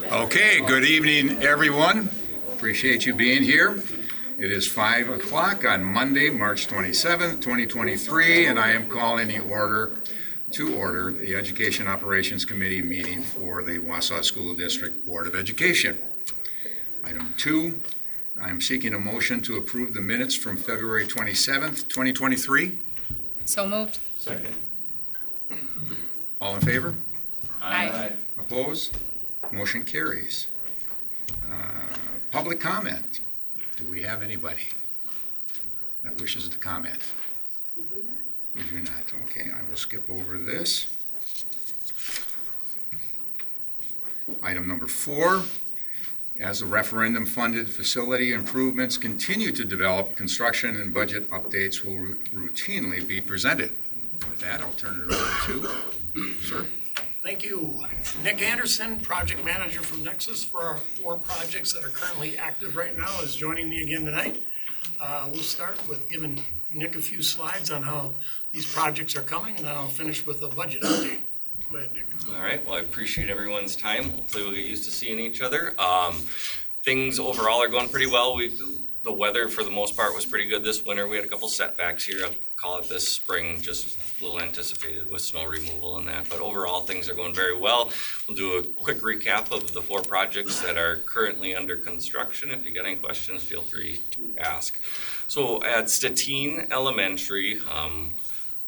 Okay, good evening, everyone. Appreciate you being here. It is 5 o'clock on Monday, March 27th, 2023, and I am calling to order the Education Operations Committee meeting for the Wausau School District Board of Education. Item 2, I am seeking a motion to approve the minutes from February 27th, 2023. So moved. Second. All in favor? Aye. Opposed? Motion carries. Public comment. Do we have anybody that wishes to comment? We do not. Okay, I will skip over this. Item number 4. As the referendum-funded facility improvements continue to develop, construction and budget updates will routinely be presented. With that, I'll turn it over to Sir. Thank you. Nick Anderson, project manager from Nexus for our 4 projects that are currently active right now, is joining me again tonight. We'll start with giving Nick a few slides on how these projects are coming, and then I'll finish with a budget update. Go ahead, Nick. All right, well, I appreciate everyone's time. Hopefully we'll get used to seeing each other. Things overall are going pretty well. The weather for the most part was pretty good this winter. We had a couple setbacks here. I'll call it this spring, just a little anticipated with snow removal and that. But overall, things are going very well. We'll do a quick recap of the 4 projects that are currently under construction. If you got any questions, feel free to ask. So at Statine Elementary,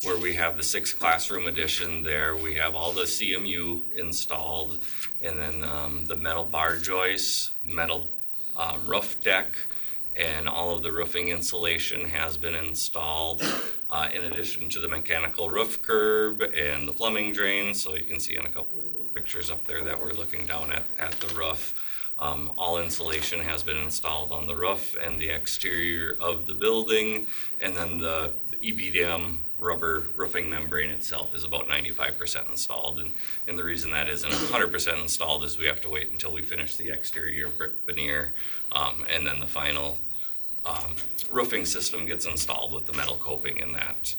where we have the 6 classroom addition there, we have all the CMU installed, and then the metal bar joists, metal roof deck, and all of the roofing insulation has been installed, in addition to the mechanical roof curb and the plumbing drain. So you can see on a couple of pictures up there that we're looking down at the roof. All insulation has been installed on the roof and the exterior of the building, and then the EBDM rubber roofing membrane itself is about 95% installed. And the reason that isn't 100% installed is we have to wait until we finish the exterior brick veneer, and then the final roofing system gets installed with the metal coping in that.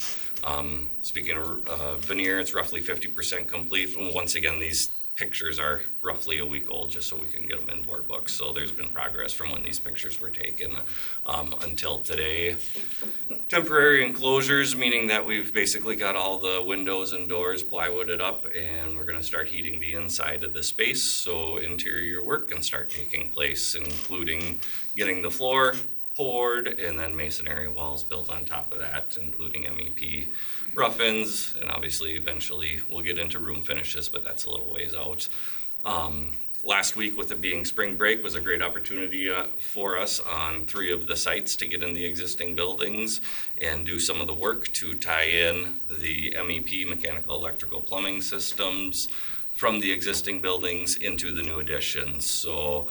Speaking of veneer, it's roughly 50% complete. And once again, these pictures are roughly a week old, just so we can get them in board books. So there's been progress from when these pictures were taken until today. Temporary enclosures, meaning that we've basically got all the windows and doors plywooded up, and we're going to start heating the inside of the space so interior work can start taking place, including getting the floor poured and then masonry walls built on top of that, including MEP rough-ins, and obviously eventually we'll get into room finishes, but that's a little ways out. Last week, with it being spring break, was a great opportunity for us on 3 of the sites to get in the existing buildings and do some of the work to tie in the MEP, mechanical, electrical, plumbing systems from the existing buildings into the new additions. So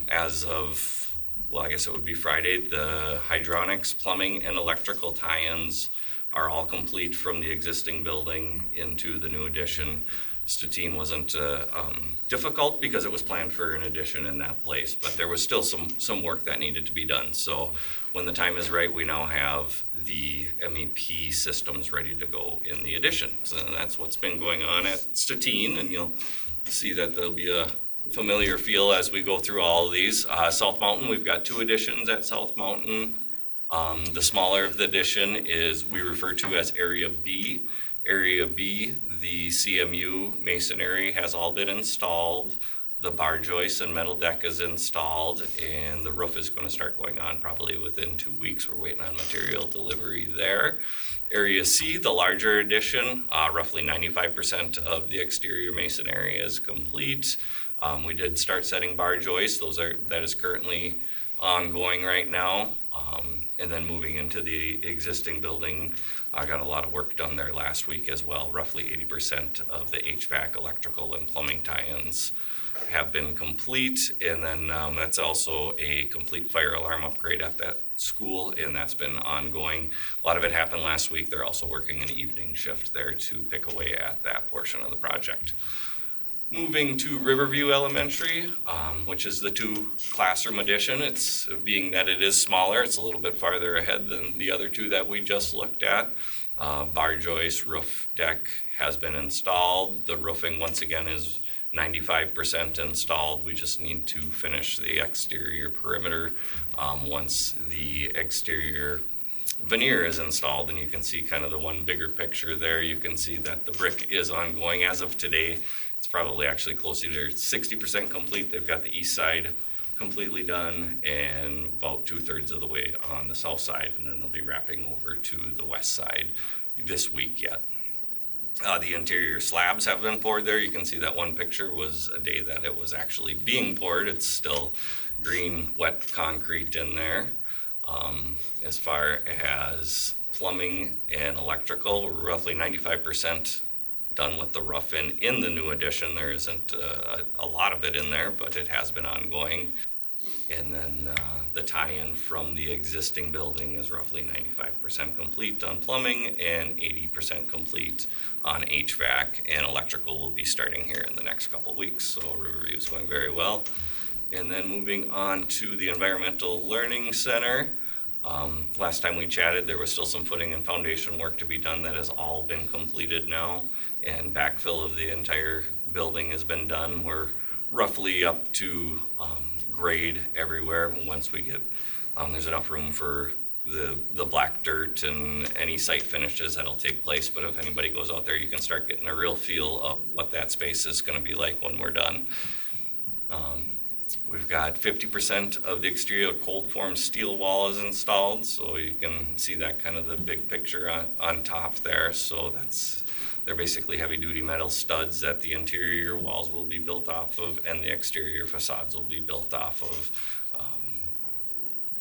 as of, well, I guess it would be Friday, the hydronics, plumbing, and electrical tie-ins are all complete from the existing building into the new addition. Statine wasn't difficult because it was planned for an addition in that place, but there was still some work that needed to be done. So when the time is right, we now have the MEP systems ready to go in the addition. So that's what's been going on at Statine, and you'll see that there'll be a familiar feel as we go through all of these. South Mountain, we've got 2 additions at South Mountain. The smaller of the addition is we refer to as Area B. Area B, the CMU masonry has all been installed. The bar joist and metal deck is installed, and the roof is going to start going on probably within 2 weeks. We're waiting on material delivery there. Area C, the larger addition, roughly 95% of the exterior masonry is complete. We did start setting bar joists. That is currently ongoing right now. And then moving into the existing building, I got a lot of work done there last week as well. Roughly 80% of the HVAC, electrical, and plumbing tie-ins have been complete. And then that's also a complete fire alarm upgrade at that school, and that's been ongoing. A lot of it happened last week. They're also working an evening shift there to pick away at that portion of the project. Moving to Riverview Elementary, which is the 2 classroom addition. It's being that it is smaller, it's a little bit farther ahead than the other 2 that we just looked at. Bar joist, roof deck has been installed. The roofing once again is 95% installed. We just need to finish the exterior perimeter. Once the exterior veneer is installed, and you can see kind of the one bigger picture there, you can see that the brick is ongoing. As of today, it's probably actually closer to 60% complete. They've got the east side completely done and about 2/3 of the way on the south side, and then they'll be wrapping over to the west side this week yet. The interior slabs have been poured there. You can see that one picture was a day that it was actually being poured. It's still green, wet concrete in there. As far as plumbing and electrical, we're roughly 95% done with the rough in the new addition. There isn't a lot of it in there, but it has been ongoing. And then the tie-in from the existing building is roughly 95% complete on plumbing and 80% complete on HVAC, and electrical will be starting here in the next couple of weeks. So review is going very well. And then moving on to the Environmental Learning Center. Last time we chatted, there was still some footing and foundation work to be done. That has all been completed now, and backfill of the entire building has been done. We're roughly up to grade everywhere. Once we get, there's enough room for the black dirt and any site finishes that'll take place. But if anybody goes out there, you can start getting a real feel of what that space is going to be like when we're done. We've got 50% of the exterior cold form steel wall is installed, so you can see that kind of the big picture on top there. So they're basically heavy duty metal studs that the interior walls will be built off of, and the exterior facades will be built off of.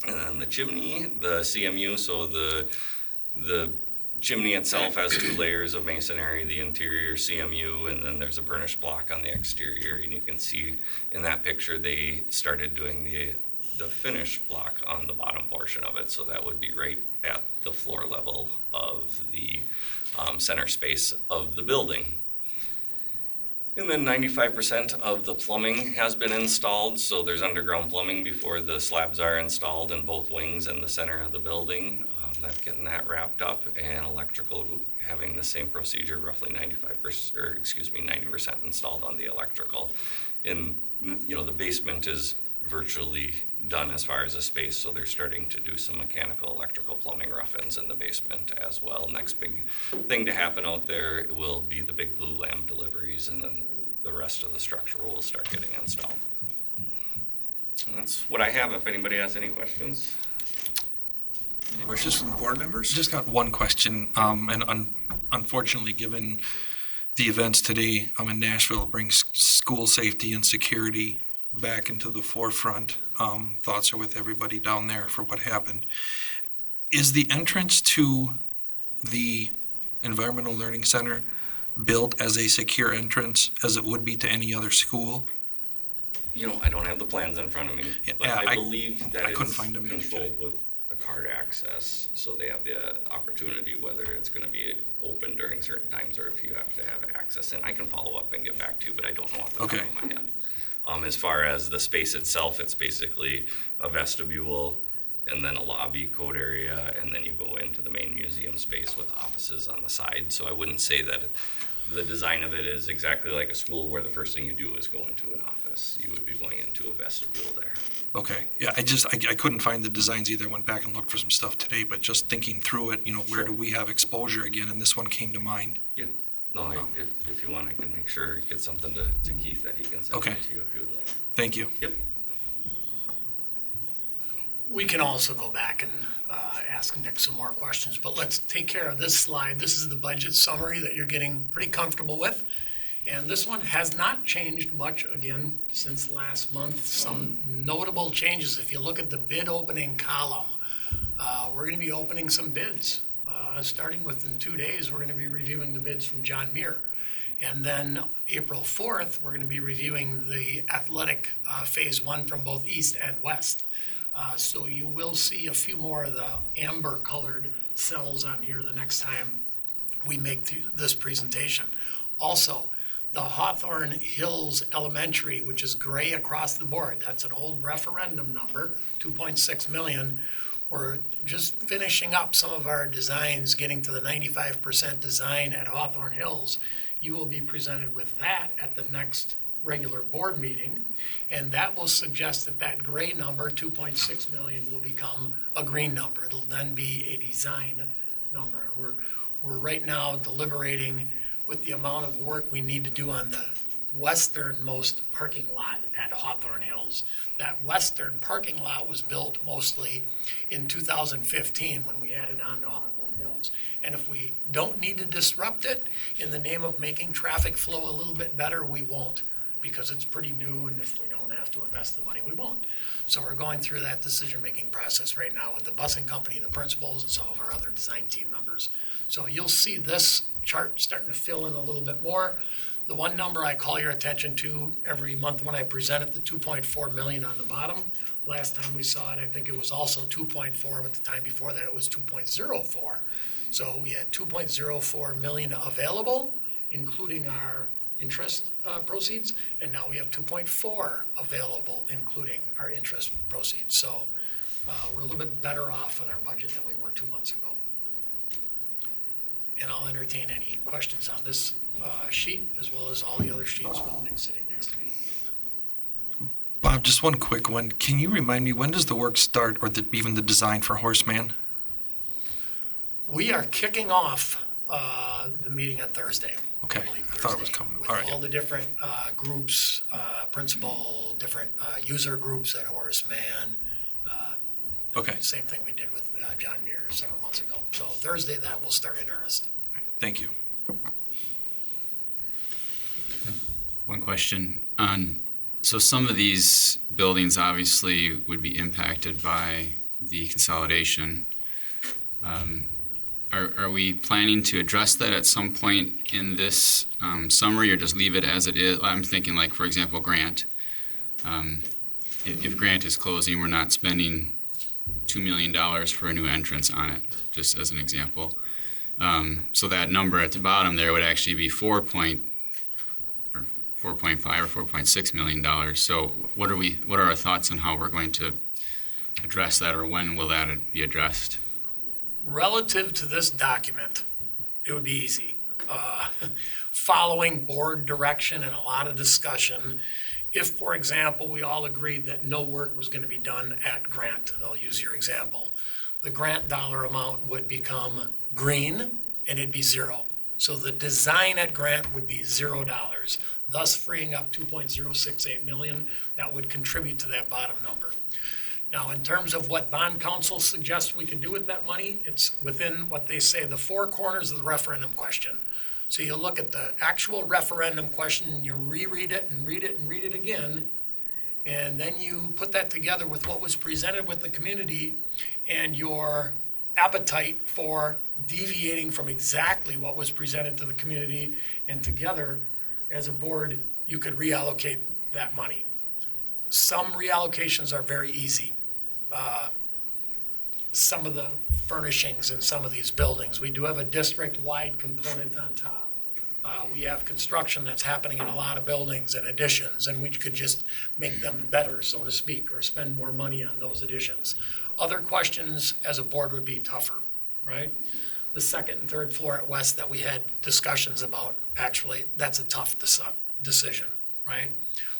And then the chimney, the CMU, so the chimney itself has 2 layers of masonry, the interior CMU, and then there's a burnished block on the exterior. And you can see in that picture they started doing the finished block on the bottom portion of it, so that would be right at the floor level of the center space of the building. And then 95% of the plumbing has been installed, so there's underground plumbing before the slabs are installed in both wings and the center of the building. That's getting that wrapped up, and electrical having the same procedure, roughly 90% installed on the electrical. And the basement is virtually done as far as a space, so they're starting to do some mechanical, electrical, plumbing rough-ins in the basement as well. Next big thing to happen out there will be the big glue lamp deliveries, and then the rest of the structure will start getting installed. And that's what I have. If anybody has any questions. Questions from board members? Just got one question, and unfortunately, given the events today in Nashville, it brings school safety and security back into the forefront. Thoughts are with everybody down there for what happened. Is the entrance to the Environmental Learning Center built as a secure entrance as it would be to any other school? I don't have the plans in front of me, but I believe that couldn't it's find them controlled with the card access, so they have the opportunity whether it's going to be open during certain times or if you have to have access. And I can follow up and get back to you, but I don't know off the top of my head. As far as the space itself, it's basically a vestibule and then a lobby code area, and then you go into the main museum space with offices on the side. So I wouldn't say that the design of it is exactly like a school where the first thing you do is go into an office. You would be going into a vestibule there. Okay, yeah, I couldn't find the designs either. I went back and looked for some stuff today, but just thinking through it, where do we have exposure again? And this one came to mind. Yeah. No, if you want, I can make sure you get something to Keith that he can send it to you if you would like. Thank you. Yep. We can also go back and ask Nick some more questions, but let's take care of this slide. This is the budget summary that you're getting pretty comfortable with. And this one has not changed much again since last month. Some notable changes. If you look at the bid opening column, we're going to be opening some bids. Starting within 2 days, we're going to be reviewing the bids from John Muir. And then April 4th, we're going to be reviewing the athletic phase 1 from both east and west. So you will see a few more of the amber colored cells on here the next time we make this presentation. Also, the Hawthorne Hills Elementary, which is gray across the board, that's an old referendum number, 2.6 million. We're just finishing up some of our designs, getting to the 95% design at Hawthorne Hills. You will be presented with that at the next regular board meeting. And that will suggest that that gray number, 2.6 million, will become a green number. It'll then be a design number. We're right now deliberating with the amount of work we need to do on the westernmost parking lot at Hawthorne Hills. That western parking lot was built mostly in 2015 when we added on to Hawthorne Hills. And if we don't need to disrupt it in the name of making traffic flow a little bit better, we won't, because it's pretty new, and if we don't have to invest the money, we won't. So we're going through that decision-making process right now with the busing company, the principals, and some of our other design team members. So you'll see this chart starting to fill in a little bit more. The one number I call your attention to every month when I present it, the 2.4 million on the bottom. Last time we saw it, I think it was also 2.4, but the time before that it was 2.04. So we had 2.04 million available, including our interest proceeds, and now we have 2.4 available, including our interest proceeds. So we're a little bit better off with our budget than we were 2 months ago. And I'll entertain any questions on this sheet, as well as all the other sheets with Nick sitting next to me. Bob, just one quick one. Can you remind me, when does the work start, or even the design for Horseman? We are kicking off the meeting on Thursday. Okay, I believe I thought it was Thursday, coming. with All right. all the different groups, principal, different user groups at Horace Mann. Okay, Same thing we did with John Muir several months ago. So Thursday, that will start in earnest. thank you. One question on, so some of these buildings obviously would be impacted by the consolidation. Are we planning to address that at some point in this summary, or just leave it as it is? I'm thinking, like, for example, Grant. If Grant is closing, we're not spending $2 million for a new entrance on it, just as an example. So that number at the bottom there would actually be 4.5 or $4.6 million. So what are our thoughts on how we're going to address that, or when will that be addressed? Relative to this document, it would be easy. Following board direction and a lot of discussion, if, for example, we all agreed that no work was going to be done at Grant, I'll use your example, the Grant dollar amount would become green and it'd be zero. So the design at Grant would be $0, thus freeing up 2.068 million. That would contribute to that bottom number. Now, in terms of what bond counsel suggests we could do with that money, it's within what they say, the four corners of the referendum question. So you look at the actual referendum question and you reread it and read it and read it again. And then you put that together with what was presented with the community and your appetite for deviating from exactly what was presented to the community. And together, as a board, you could reallocate that money. Some reallocations are very easy. Some of the furnishings in some of these buildings, we do have a district-wide component on top. We have construction that's happening in a lot of buildings and additions, and we could just make them better, so to speak, or spend more money on those additions. Other questions as a board would be tougher, right? The second and third floor at West that we had discussions about, actually, that's a tough decision, right?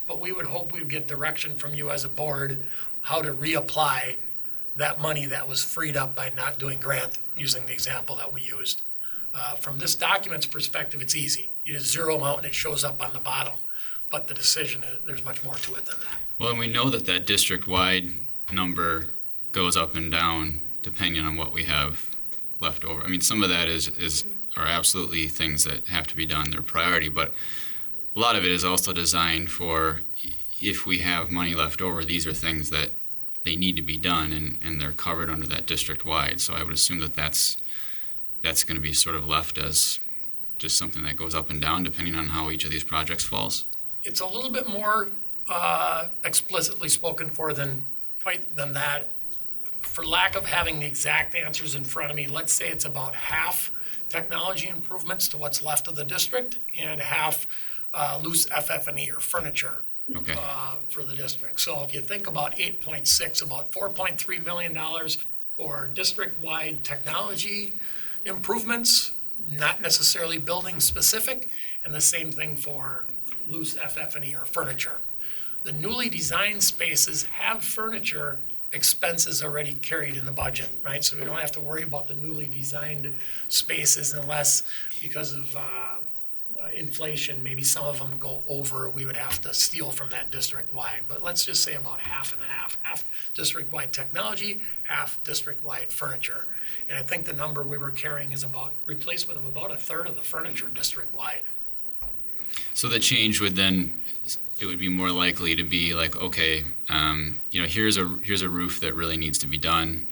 But we would hope we'd get direction from you as a board how to reapply that money that was freed up by not doing Grant, using the example that we used. From this document's perspective, it's easy. You just zero out and it shows up on the bottom. But the decision, there's much more to it than that. Well, and we know that district-wide number goes up and down depending on what we have left over. I mean, some of that are absolutely things that have to be done, they're priority, but a lot of it is also designed for, if we have money left over, these are things that they need to be done, and they're covered under that district-wide. So I would assume that's going to be sort of left as just something that goes up and down depending on how each of these projects falls. It's a little bit more explicitly spoken for than that. For lack of having the exact answers in front of me, let's say it's about half technology improvements to what's left of the district and half loose FF&E or furniture. Okay. For the district. So if you think about 8.6, about $4.3 million for district-wide technology improvements, not necessarily building specific, and the same thing for loose FF&E or furniture. The newly designed spaces have furniture expenses already carried in the budget, right? So we don't have to worry about the newly designed spaces unless, because of inflation, maybe some of them go over, we would have to steal from that district-wide. But let's just say about half and half district-wide technology, half district-wide furniture. And I think the number we were carrying is about replacement of about a third of the furniture district-wide. So the change would then, it would be more likely to be like, okay, here's a roof that really needs to be done.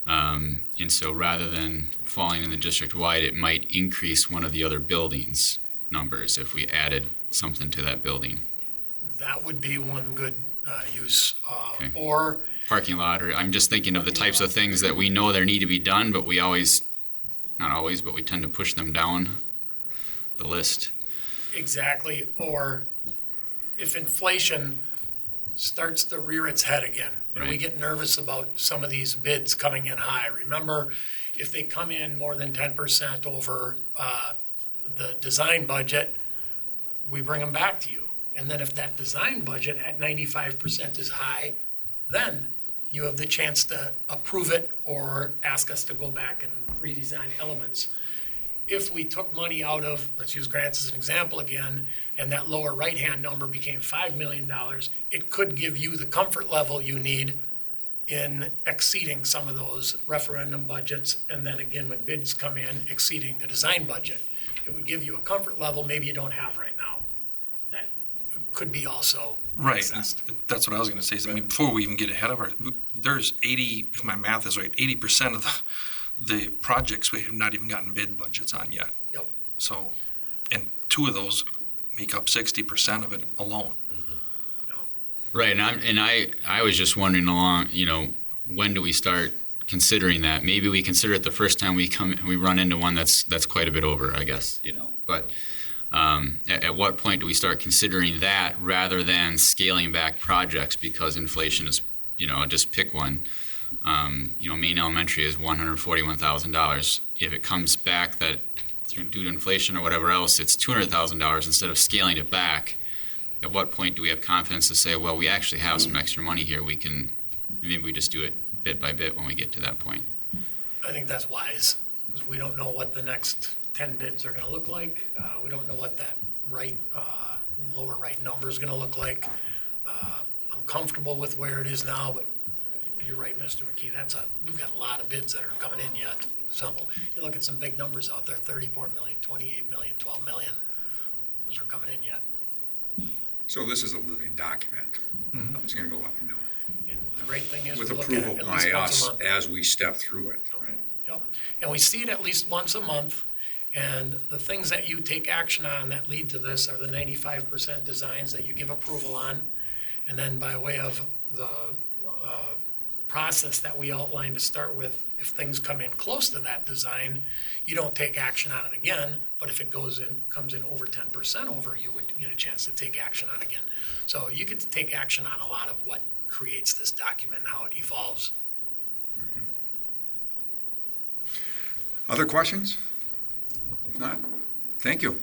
And so rather than falling in the district-wide, it might increase one of the other buildings' numbers if we added something to that building. That would be one good use. Okay. Or Parking lot, or I'm just thinking of the types of things that we know there need to be done, but we always, not always, but we tend to push them down the list. exactly, or if inflation starts to rear its head again, and we Right. get nervous about some of these bids coming in high. Remember, if they come in more than 10% over the design budget, we bring them back to you. And then if that design budget at 95% is high, then you have the chance to approve it or ask us to go back and redesign elements. If we took money out of, let's use grants as an example again, and that lower right-hand number became $5 million, it could give you the comfort level you need in exceeding some of those referendum budgets, and then again, when bids come in, exceeding the design budget. It would give you a comfort level maybe you don't have right now. That could be also Right, accessed. that's what I was gonna say, is, I mean, before we even get ahead of there's 80, if my math is right, 80% of the projects we have not even gotten bid budgets on yet. Yep. So, and two of those make up 60% of it alone. Right, and I was just wondering along, when do we start considering that? Maybe we consider it the first time we run into one that's quite a bit over, I guess, But at what point do we start considering that rather than scaling back projects because inflation is, just pick one. Maine Elementary is $141,000. If it comes back that due to inflation or whatever else, it's $200,000 instead of scaling it back. At what point do we have confidence to say, well, we actually have some extra money here, maybe we just do it bit by bit when we get to that point? I think that's wise, because we don't know what the next 10 bids are gonna look like. We don't know what that lower right number is gonna look like. I'm comfortable with where it is now, but you're right, Mr. McKee, we've got a lot of bids that are coming in yet. So you look at some big numbers out there, 34 million, 28 million, 12 million. Those are coming in yet. So this is a living document. It's gonna go up and down, And the great thing is we with look at it approval at least by once a us month. as we step through it. Yep. And we see it at least once a month. And the things that you take action on that lead to this are the 95% designs that you give approval on. And then by way of the process that we outlined to start with, if things come in close to that design, you don't take action on it again. But if it comes in over 10% over, you would get a chance to take action on it again. So you get to take action on a lot of what creates this document and how it evolves. Other questions? If not, thank you.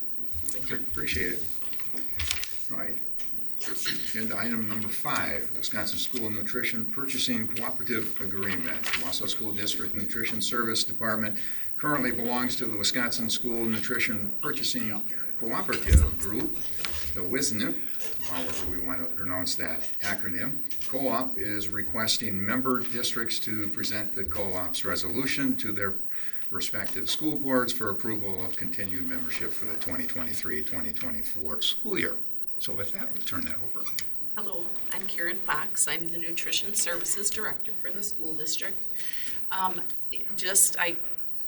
Appreciate it. All right. Agenda item number 5, Wisconsin School Nutrition Purchasing Cooperative Agreement. Wausau School District Nutrition Service Department currently belongs to the Wisconsin School Nutrition Purchasing Cooperative Group, the WISNIP, however we want to pronounce that acronym. Co-op is requesting member districts to present the co-op's resolution to their respective school boards for approval of continued membership for the 2023-2024 school year. So with that, I'll turn that over. Hello, I'm Karen Fox. I'm the Nutrition Services Director for the school district. I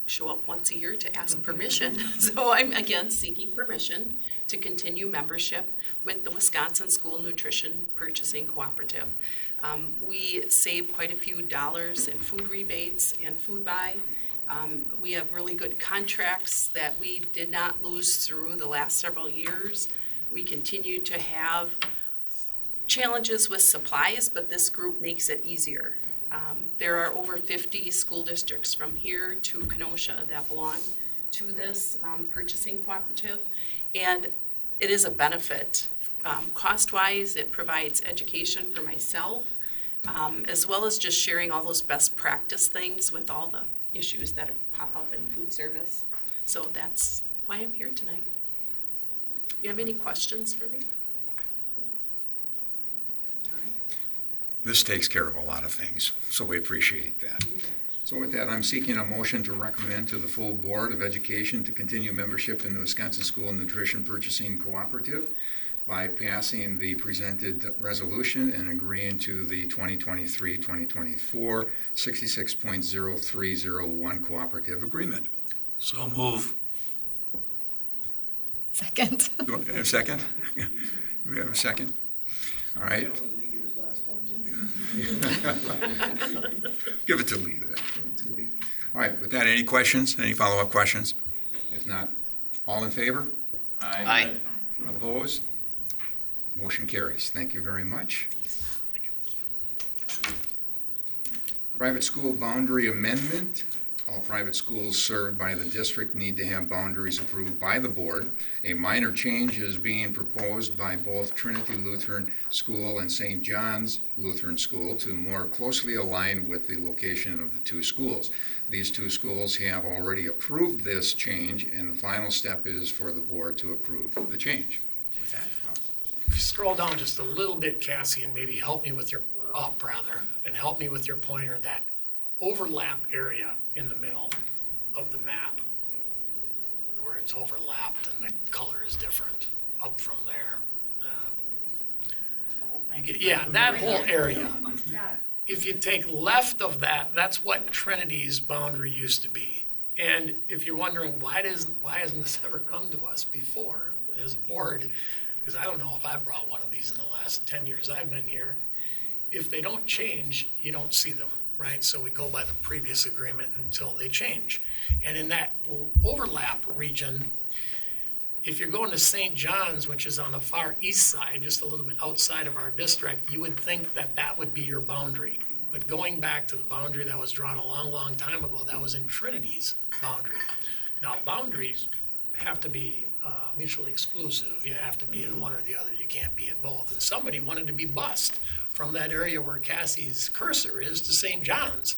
show up once a year to ask permission, so I'm again seeking permission to continue membership with the Wisconsin School Nutrition Purchasing Cooperative. We save quite a few dollars in food rebates and food buy. We have really good contracts that we did not lose through the last several years. We continue to have challenges with supplies, but this group makes it easier. There are over 50 school districts from here to Kenosha that belong to this purchasing cooperative, and it is a benefit Cost-wise, it provides education for myself, as well as just sharing all those best practice things with all the issues that pop up in food service. So that's why I'm here tonight. You have any questions for me? All right. This takes care of a lot of things, so we appreciate that. So with that, I'm seeking a motion to recommend to the full Board of Education to continue membership in the Wisconsin School Nutrition Purchasing Cooperative by passing the presented resolution and agreeing to the 2023-2024 66.0301 cooperative agreement. So move. Second. Do we have a second? Do we have a second? All right. Give it to Lee. All right, with that, any questions? Any follow-up questions? If not, all in favor? Aye. Opposed? Motion carries. Thank you very much. Private school boundary amendment. All private schools served by the district need to have boundaries approved by the board. A minor change is being proposed by both Trinity Lutheran School and St. John's Lutheran School to more closely align with the location of the two schools. These two schools have already approved this change, and the final step is for the board to approve the change. With that, If you scroll down just a little bit, Cassie, and maybe help me with your, and help me with your pointer, that overlap area in the middle of the map, where it's overlapped and the color is different up from there. Yeah, that whole area. If you take left of that, that's what Trinity's boundary used to be. And if you're wondering why hasn't this ever come to us before as a board, because I don't know if I've brought one of these in the last 10 years I've been here. If they don't change, you don't see them, right? So we go by the previous agreement until they change. And in that overlap region, if you're going to St. John's, which is on the far east side, just a little bit outside of our district, you would think that that would be your boundary. But going back to the boundary that was drawn a long, long time ago, that was in Trinity's boundary. Now, boundaries have to be mutually exclusive. You have to be in one or the other. You can't be in both. And somebody wanted to be bused from that area where Cassie's cursor is to St. John's.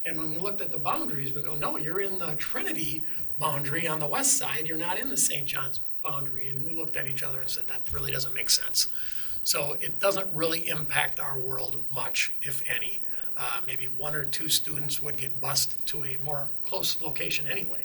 And when we looked at the boundaries, we go, no, you're in the Trinity boundary on the west side. You're not in the St. John's boundary. And we looked at each other and said, that really doesn't make sense. So it doesn't really impact our world much, if any. Maybe one or two students would get bused to a more close location anyway.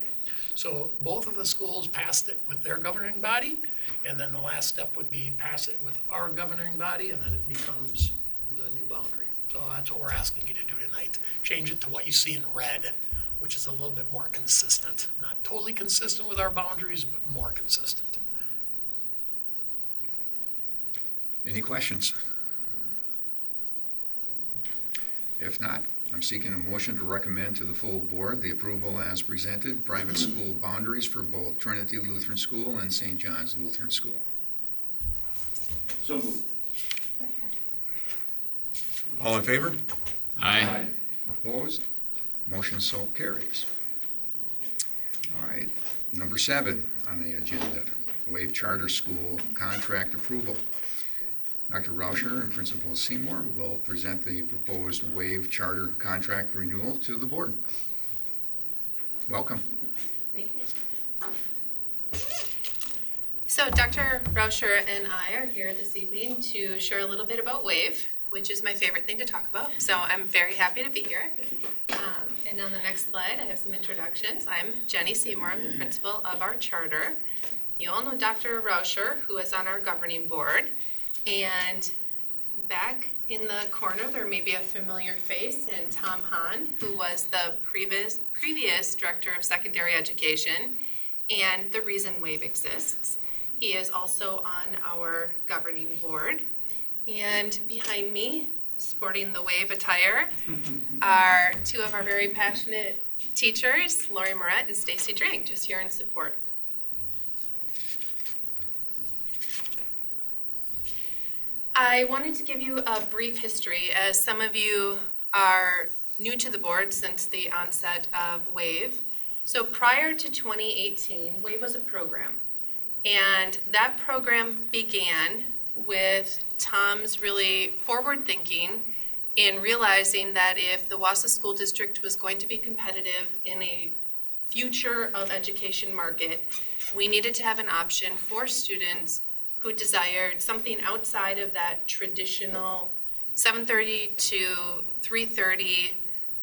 So both of the schools passed it with their governing body, and then the last step would be pass it with our governing body, and then it becomes the new boundary. So that's what we're asking you to do tonight. Change it to what you see in red, which is a little bit more consistent. Not totally consistent with our boundaries, but more consistent. Any questions? If not, I'm seeking a motion to recommend to the full board the approval as presented, private school boundaries for both Trinity Lutheran School and St. John's Lutheran School. So moved. All in favor? Aye. Opposed? Motion so carries. All right, number 7 on the agenda, waive charter school contract approval. Dr. Rauscher and Principal Seymour will present the proposed waive charter contract renewal to the board. Welcome. Thank you. So Dr. Rauscher and I are here this evening to share a little bit about WAVE, which is my favorite thing to talk about. So I'm very happy to be here. And on the next slide, I have some introductions. I'm Jenny Seymour. I'm the principal of our charter. You all know Dr. Rauscher, who is on our governing board. And back in the corner, there may be a familiar face in Tom Hahn, who was the previous director of secondary education and the reason WAVE exists. He is also on our governing board. And behind me, sporting the WAVE attire, are two of our very passionate teachers, Lori Moret and Stacy Drink, just here in support. I wanted to give you a brief history, as some of you are new to the board since the onset of WAVE. So prior to 2018, WAVE was a program, and that program began with Tom's really forward thinking in realizing that if the Wausau School District was going to be competitive in a future of education market, we needed to have an option for students who desired something outside of that traditional 7:30 to 3:30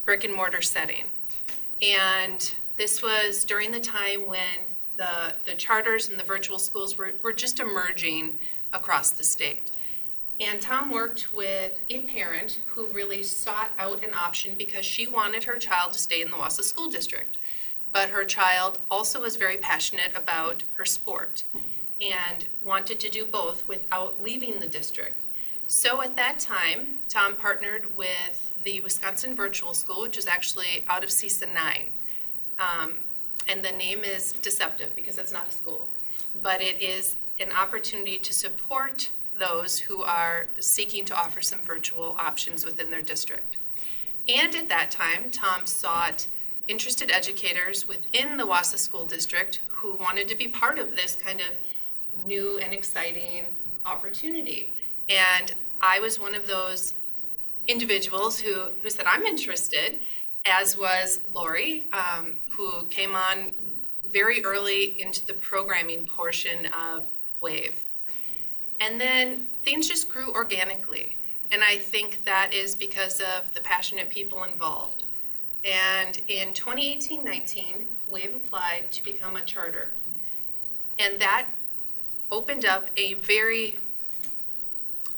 brick and mortar setting. And this was during the time when the charters and the virtual schools were just emerging across the state. And Tom worked with a parent who really sought out an option because she wanted her child to stay in the Wausau School District. But her child also was very passionate about her sport and wanted to do both without leaving the district. So at that time, Tom partnered with the Wisconsin Virtual School, which is actually out of CISA 9. And the name is deceptive because it's not a school, but it is an opportunity to support those who are seeking to offer some virtual options within their district. And at that time, Tom sought interested educators within the Wausau School District who wanted to be part of this kind of new and exciting opportunity. And I was one of those individuals who said, I'm interested, as was Lori, who came on very early into the programming portion of WAVE. And then things just grew organically. And I think that is because of the passionate people involved. And in 2018-19, WAVE applied to become a charter. And that opened up a very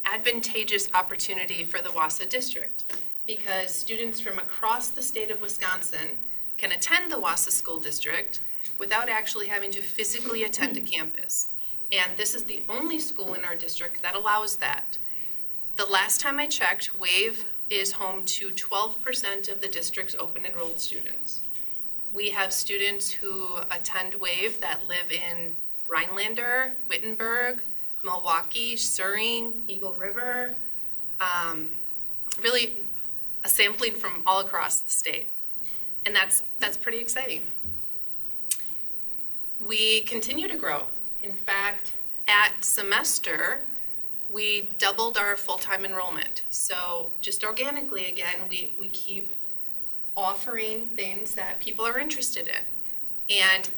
advantageous opportunity for the Wausau district because students from across the state of Wisconsin can attend the Wausau School District without actually having to physically attend a campus. And this is the only school in our district that allows that. The last time I checked, WAVE is home to 12% of the district's open enrolled students. We have students who attend WAVE that live in Rhinelander, Wittenberg, Milwaukee, Suring, Eagle River, really a sampling from all across the state. And that's pretty exciting. We continue to grow. In fact, at semester, we doubled our full-time enrollment. So just organically, again, we keep offering things that people are interested in. And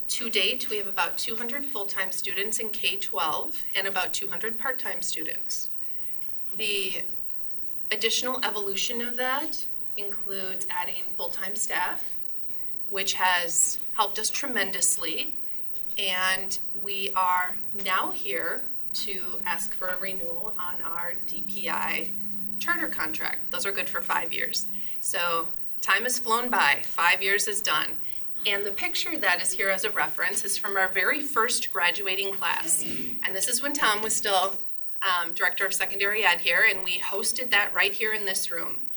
to date, we have about 200 full-time students in K-12 and about 200 part-time students. The additional evolution of that includes adding full-time staff, which has helped us tremendously. And we are now here to ask for a renewal on our DPI charter contract. Those are good for 5 years. So time has flown by, 5 years is done. And the picture that is here as a reference is from our very first graduating class. And this is when Tom was still director of secondary ed here, and we hosted that right here in this room.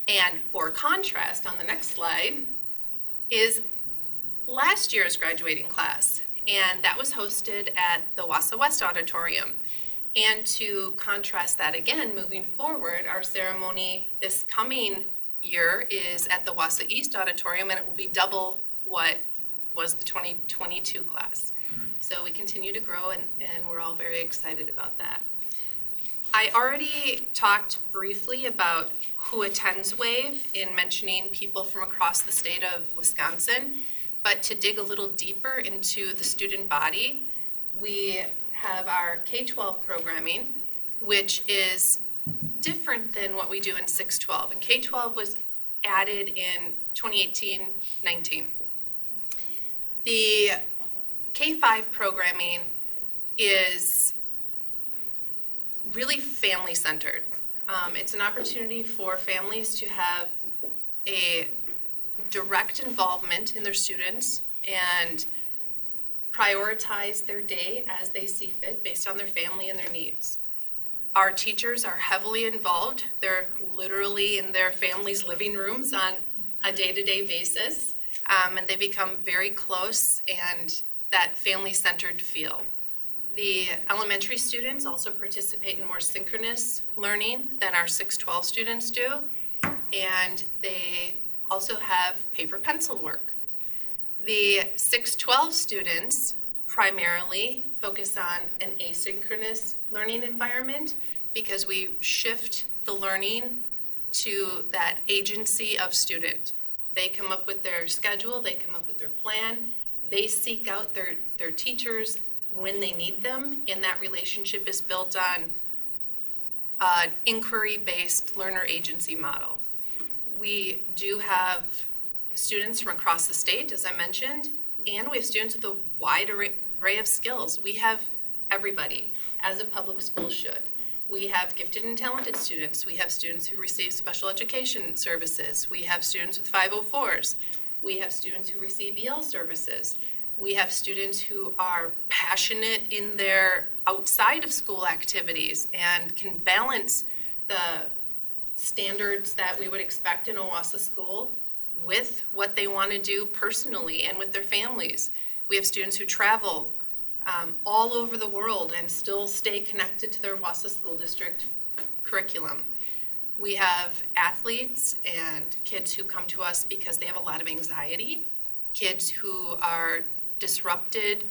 And for contrast, on the next slide, is last year's graduating class. And that was hosted at the Wausau West Auditorium. And to contrast that again, moving forward, our ceremony this coming year is at the Wausau East Auditorium, and it will be double what was the 2022 class. So we continue to grow, and we're all very excited about that. I already talked briefly about who attends WAVE in mentioning people from across the state of Wisconsin. But to dig a little deeper into the student body, we have our K-12 programming, which is different than what we do in 6-12. And K-12 was added in 2018-19. The K-5 programming is really family-centered. It's an opportunity for families to have a direct involvement in their students and prioritize their day as they see fit based on their family and their needs. Our teachers are heavily involved. They're literally in their families' living rooms on a day-to-day basis, and they become very close and that family-centered feel. The elementary students also participate in more synchronous learning than our 6-12 students do, and they also have paper pencil work. The 6-12 students primarily focus on an asynchronous learning environment because we shift the learning to that agency of student. They come up with their schedule, they come up with their plan, they seek out their teachers when they need them, and that relationship is built on an inquiry-based learner agency model. We do have students from across the state, as I mentioned, and we have students with a wide array of skills. We have everybody, as a public school should. We have gifted and talented students. We have students who receive special education services. We have students with 504s. We have students who receive EL services. We have students who are passionate in their outside of school activities and can balance the standards that we would expect in a Wausau school with what they want to do personally and with their families. We have students who travel all over the world and still stay connected to their Wausau School District curriculum. We have athletes and kids who come to us because they have a lot of anxiety, kids who are disrupted,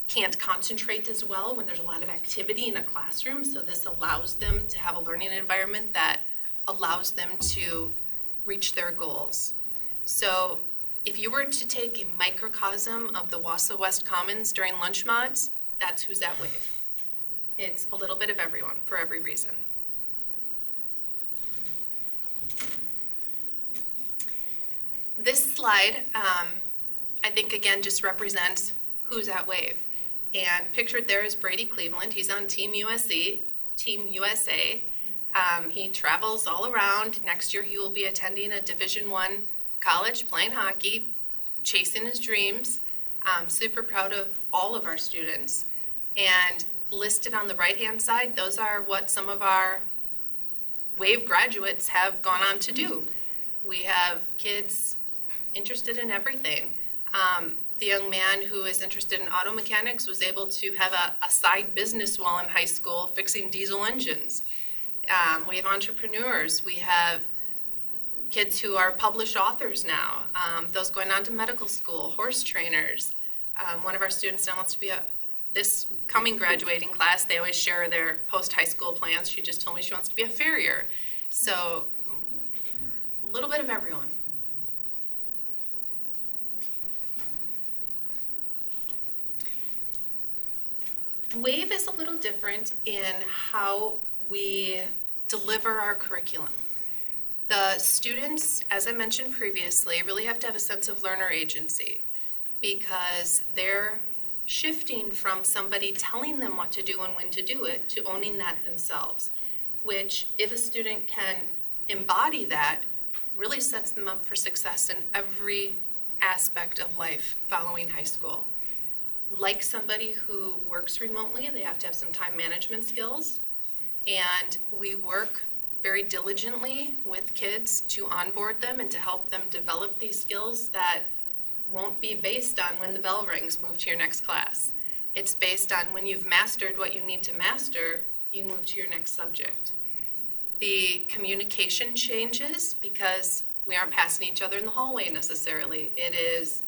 can't concentrate as well when there's a lot of activity in a classroom, so this allows them to have a learning environment that allows them to reach their goals. So if you were to take a microcosm of the Wausau West Commons during lunch mods, that's who's at Wave. It's a little bit of everyone for every reason. This slide, I think again just represents who's at Wave. And pictured there is Brady Cleveland. He's on Team USA. He travels all around. Next year he will be attending a Division I college, playing hockey, chasing his dreams. Super proud of all of our students. And listed on the right-hand side, those are what some of our Wave graduates have gone on to do. We have kids interested in everything. The young man who is interested in auto mechanics was able to have a side business while in high school fixing diesel engines. We have entrepreneurs. We have kids who are published authors now, those going on to medical school, horse trainers. One of our students now wants to be this coming graduating class, they always share their post-high school plans. She just told me she wants to be a farrier. So a little bit of everyone. Wave is a little different in how we deliver our curriculum. The students, as I mentioned previously, really have to have a sense of learner agency because they're shifting from somebody telling them what to do and when to do it to owning that themselves, which if a student can embody that, really sets them up for success in every aspect of life following high school. Like somebody who works remotely, they have to have some time management skills, and we work very diligently with kids to onboard them and to help them develop these skills that won't be based on when the bell rings, move to your next class. It's based on when you've mastered what you need to master, you move to your next subject. The communication changes because we aren't passing each other in the hallway necessarily. It is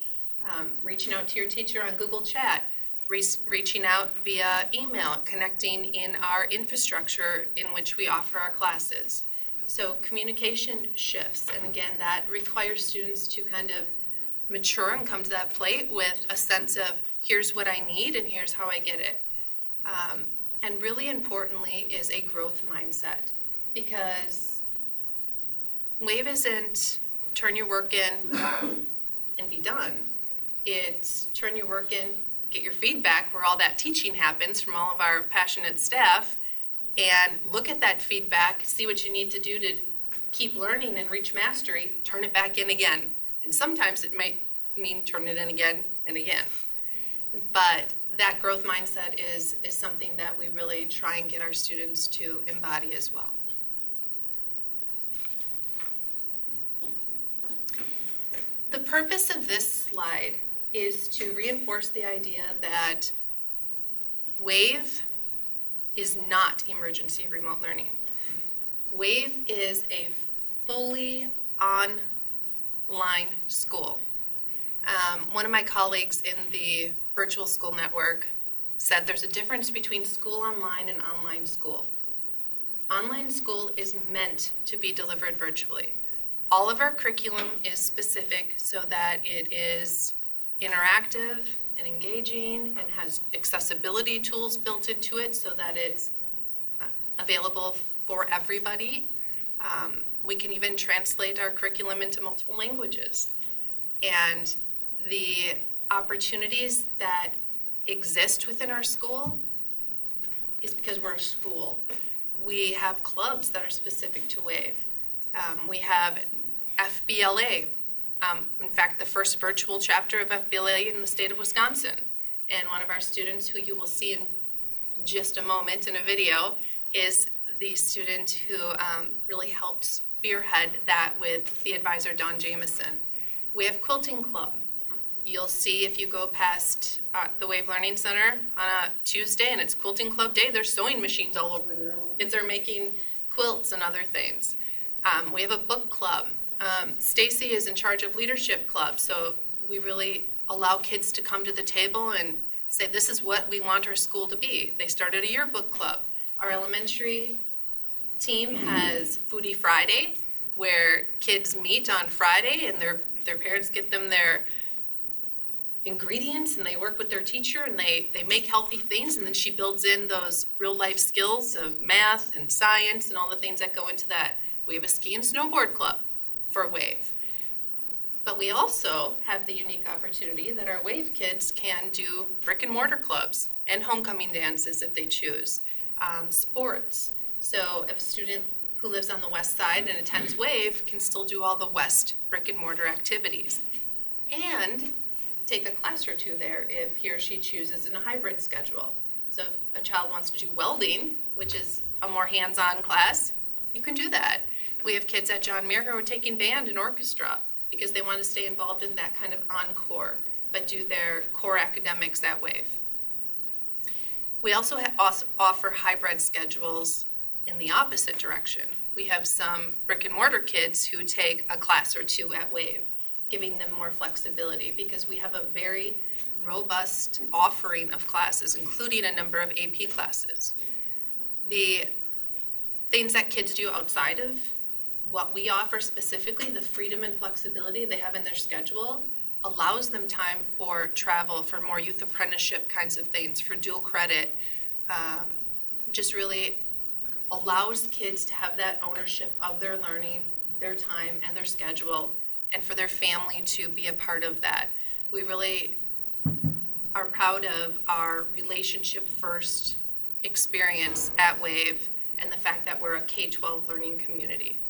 reaching out to your teacher on Google Chat, reaching out via email, connecting in our infrastructure in which we offer our classes. So communication shifts, and again, that requires students to kind of mature and come to that plate with a sense of here's what I need and here's how I get it. And really importantly is a growth mindset, because Wave isn't turn your work in and be done. It's turn your work in, get your feedback where all that teaching happens from all of our passionate staff, and look at that feedback, see what you need to do to keep learning and reach mastery, turn it back in again. And sometimes it might mean turn it in again and again. But that growth mindset is something that we really try and get our students to embody as well. The purpose of this slide is to reinforce the idea that Wave is not emergency remote learning. Wave is a fully online school. One of my colleagues in the Virtual School Network said there's a difference between school online and online school. Online school is meant to be delivered virtually. All of our curriculum is specific so that it is interactive and engaging and has accessibility tools built into it so that it's available for everybody. We can even translate our curriculum into multiple languages. And the opportunities that exist within our school is because we're a school. We have clubs that are specific to WAVE. We have FBLA. In fact, the first virtual chapter of FBLA in the state of Wisconsin. And one of our students, who you will see in just a moment in a video, is the student who really helped spearhead that with the advisor, Dawn Jameson. We have Quilting Club. You'll see if you go past the WAVE Learning Center on a Tuesday and it's Quilting Club Day, there's sewing machines all over there. Kids are making quilts and other things. We have a book club. Stacy is in charge of Leadership Club, so we really allow kids to come to the table and say, this is what we want our school to be. They started a yearbook club. Our elementary team has Foodie Friday, where kids meet on Friday and their parents get them their ingredients and they work with their teacher and they make healthy things, and then she builds in those real life skills of math and science and all the things that go into that. We have a ski and snowboard club for WAVE. But we also have the unique opportunity that our WAVE kids can do brick and mortar clubs and homecoming dances if they choose. Sports. So if a student who lives on the west side and attends WAVE can still do all the west brick and mortar activities. And take a class or two there if he or she chooses in a hybrid schedule. So if a child wants to do welding, which is a more hands-on class, you can do that. We have kids at John Muir who are taking band and orchestra because they want to stay involved in that kind of encore, but do their core academics at WAVE. We also offer hybrid schedules in the opposite direction. We have some brick and mortar kids who take a class or two at WAVE, giving them more flexibility because we have a very robust offering of classes, including a number of AP classes. The things that kids do outside of what we offer specifically, the freedom and flexibility they have in their schedule, allows them time for travel, for more youth apprenticeship kinds of things, for dual credit, just really allows kids to have that ownership of their learning, their time, and their schedule, and for their family to be a part of that. We really are proud of our relationship first experience at WAVE and the fact that we're a K-12 learning community.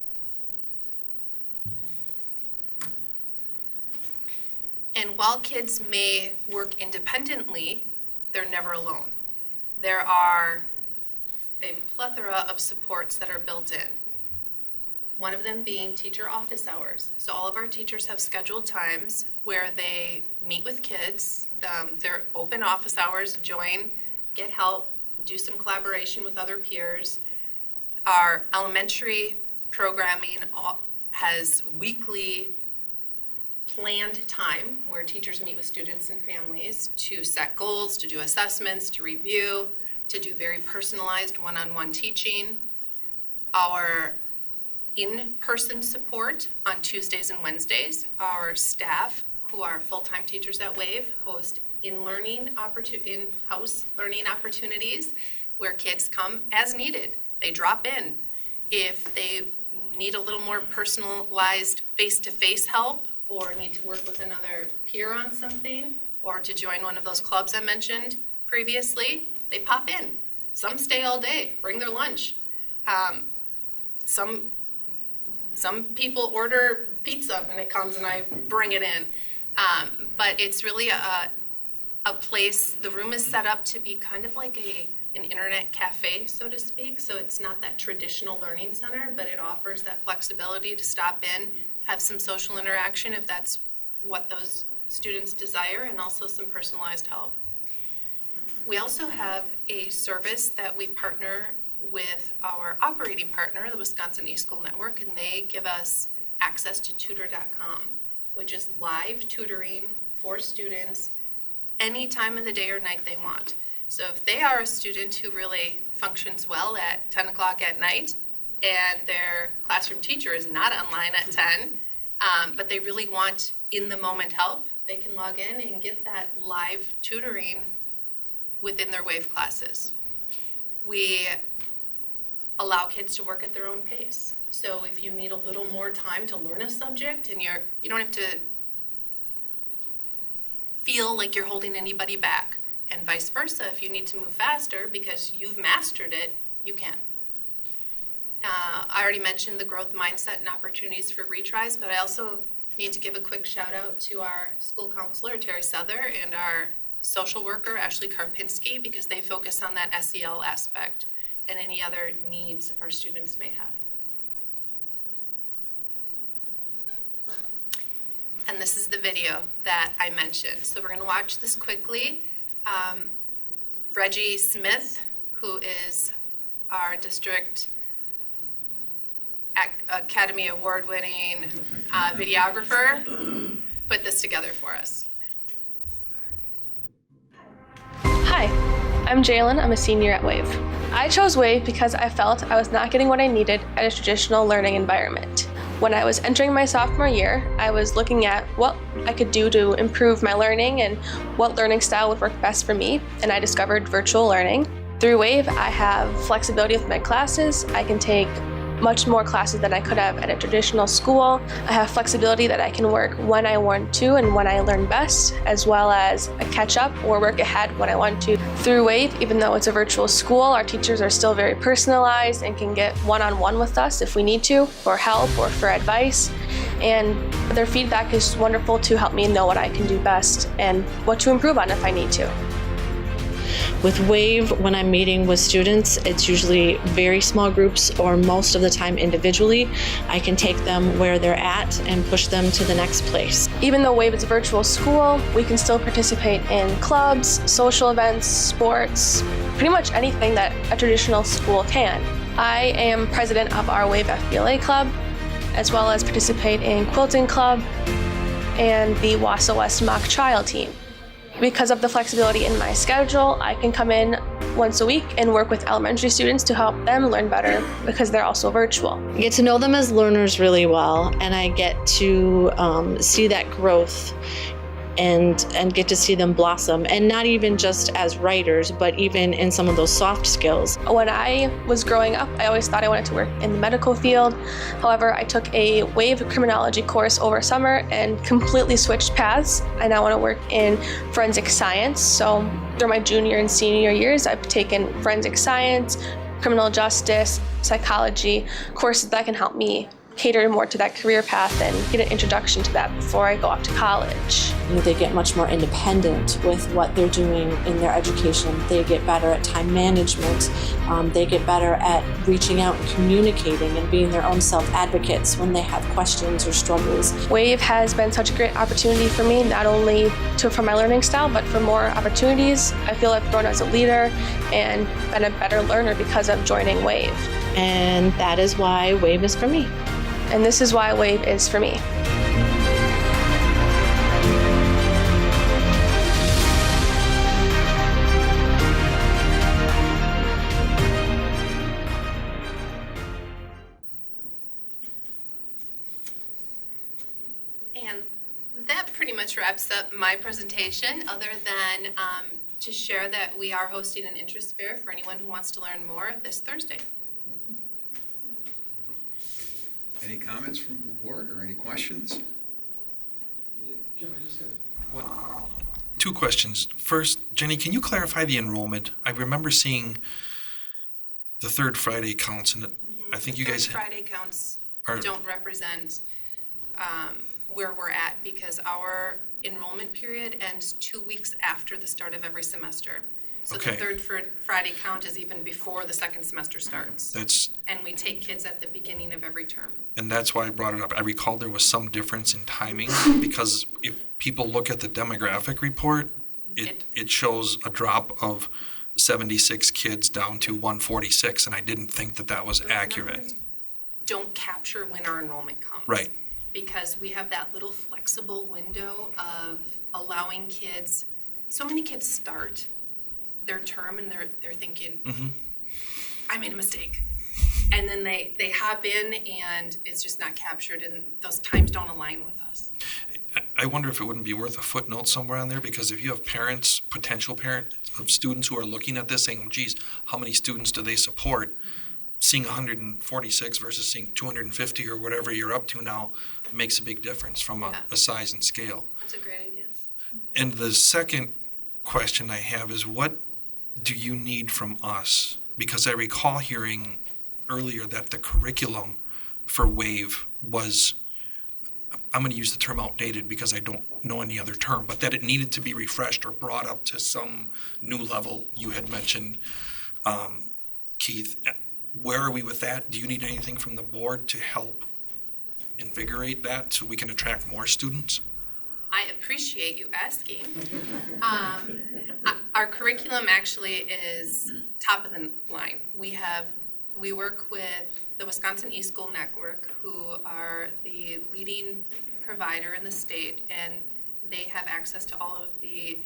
And while kids may work independently, they're never alone. There are a plethora of supports that are built in. One of them being teacher office hours. So all of our teachers have scheduled times where they meet with kids. They're open office hours, join, get help, do some collaboration with other peers. Our elementary programming has weekly planned time where teachers meet with students and families to set goals, to do assessments, to review, to do very personalized one-on-one teaching. Our in-person support on Tuesdays and Wednesdays. Our staff, who are full-time teachers at WAVE, host in-house learning opportunities where kids come as needed. They drop in. If they need a little more personalized face-to-face help or need to work with another peer on something or to join one of those clubs I mentioned previously, they pop in. Some stay all day, bring their lunch. Some people order pizza when it comes and I bring it in. But it's really a place, the room is set up to be kind of like an internet cafe, so to speak. So it's not that traditional learning center, but it offers that flexibility to stop in, have some social interaction if that's what those students desire, and also some personalized help. We also have a service that we partner with our operating partner, the Wisconsin eSchool Network, and they give us access to tutor.com, which is live tutoring for students any time of the day or night they want. So if they are a student who really functions well at 10 o'clock at night and their classroom teacher is not online at 10, but they really want in-the-moment help, they can log in and get that live tutoring within their WAVE classes. We allow kids to work at their own pace. So if you need a little more time to learn a subject and you don't have to feel like you're holding anybody back, and vice versa, if you need to move faster because you've mastered it, you can. I already mentioned the growth mindset and opportunities for retries, but I also need to give a quick shout out to our school counselor, Terry Souther, and our social worker, Ashley Karpinski, because they focus on that SEL aspect and any other needs our students may have. And this is the video that I mentioned. So we're gonna watch this quickly. Reggie Smith, who is our district Academy Award-winning videographer, put this together for us. Hi, I'm Jalen. I'm a senior at WAVE. I chose WAVE because I felt I was not getting what I needed at a traditional learning environment. When I was entering my sophomore year, I was looking at what I could do to improve my learning and what learning style would work best for me, and I discovered virtual learning. Through WAVE, I have flexibility with my classes. I can take much more classes than I could have at a traditional school. I have flexibility that I can work when I want to and when I learn best, as well as a catch up or work ahead when I want to. Through WAVE, even though it's a virtual school, our teachers are still very personalized and can get one-on-one with us if we need to, for help or for advice. And their feedback is wonderful to help me know what I can do best and what to improve on if I need to. With WAVE, when I'm meeting with students, it's usually very small groups or most of the time individually. I can take them where they're at and push them to the next place. Even though WAVE is a virtual school, we can still participate in clubs, social events, sports, pretty much anything that a traditional school can. I am president of our WAVE FBLA club, as well as participate in quilting club and the Wausau West mock trial team. Because of the flexibility in my schedule, I can come in once a week and work with elementary students to help them learn better because they're also virtual. I get to know them as learners really well, and I get to see that growth and get to see them blossom, and not even just as writers, but even in some of those soft skills. When I was growing up, I always thought I wanted to work in the medical field. However, I took a WAVE criminology course over summer and completely switched paths. I now want to work in forensic science. So through my junior and senior years, I've taken forensic science, criminal justice, psychology, courses that can help me cater more to that career path and get an introduction to that before I go off to college. They get much more independent with what they're doing in their education. They get better at time management. They get better at reaching out and communicating and being their own self-advocates when they have questions or struggles. WAVE has been such a great opportunity for me, not only for my learning style, but for more opportunities. I feel I've grown as a leader and been a better learner because of joining WAVE. And that is why WAVE is for me. And this is why WAVE is for me. And that pretty much wraps up my presentation, other than to share that we are hosting an interest fair for anyone who wants to learn more this Thursday. Any comments from the board or any questions? Two questions. First, Jenny, can you clarify the enrollment? I remember seeing the third Friday counts, and I think you guys Third Friday counts are- don't represent where we're at, because our enrollment period ends 2 weeks after the start of every semester. So Okay. the third Friday count is even before the second semester starts. And we take kids at the beginning of every term. And that's why I brought it up. I recall there was some difference in timing because if people look at the demographic report, it shows a drop of 76 kids down to 146, and I didn't think that was accurate. Don't capture when our enrollment comes. Right. Because we have that little flexible window of allowing kids so many kids start their term and they're thinking, I made a mistake. And then they hop in and it's just not captured and those times don't align with us. I wonder if it wouldn't be worth a footnote somewhere on there, because if you have parents, potential parents of students who are looking at this saying, oh, geez, how many students do they support? Seeing 146 versus seeing 250 or whatever you're up to now makes a big difference from a size and scale. That's a great idea. And the second question I have is, what do you need from us? Because I recall hearing earlier that the curriculum for WAVE was, I'm going to use the term outdated because I don't know any other term, but that it needed to be refreshed or brought up to some new level. You had mentioned, Keith. Where are we with that? Do you need anything from the board to help invigorate that so we can attract more students? I appreciate you asking. Our curriculum actually is top of the line. We work with the Wisconsin eSchool Network, who are the leading provider in the state, and they have access to all of the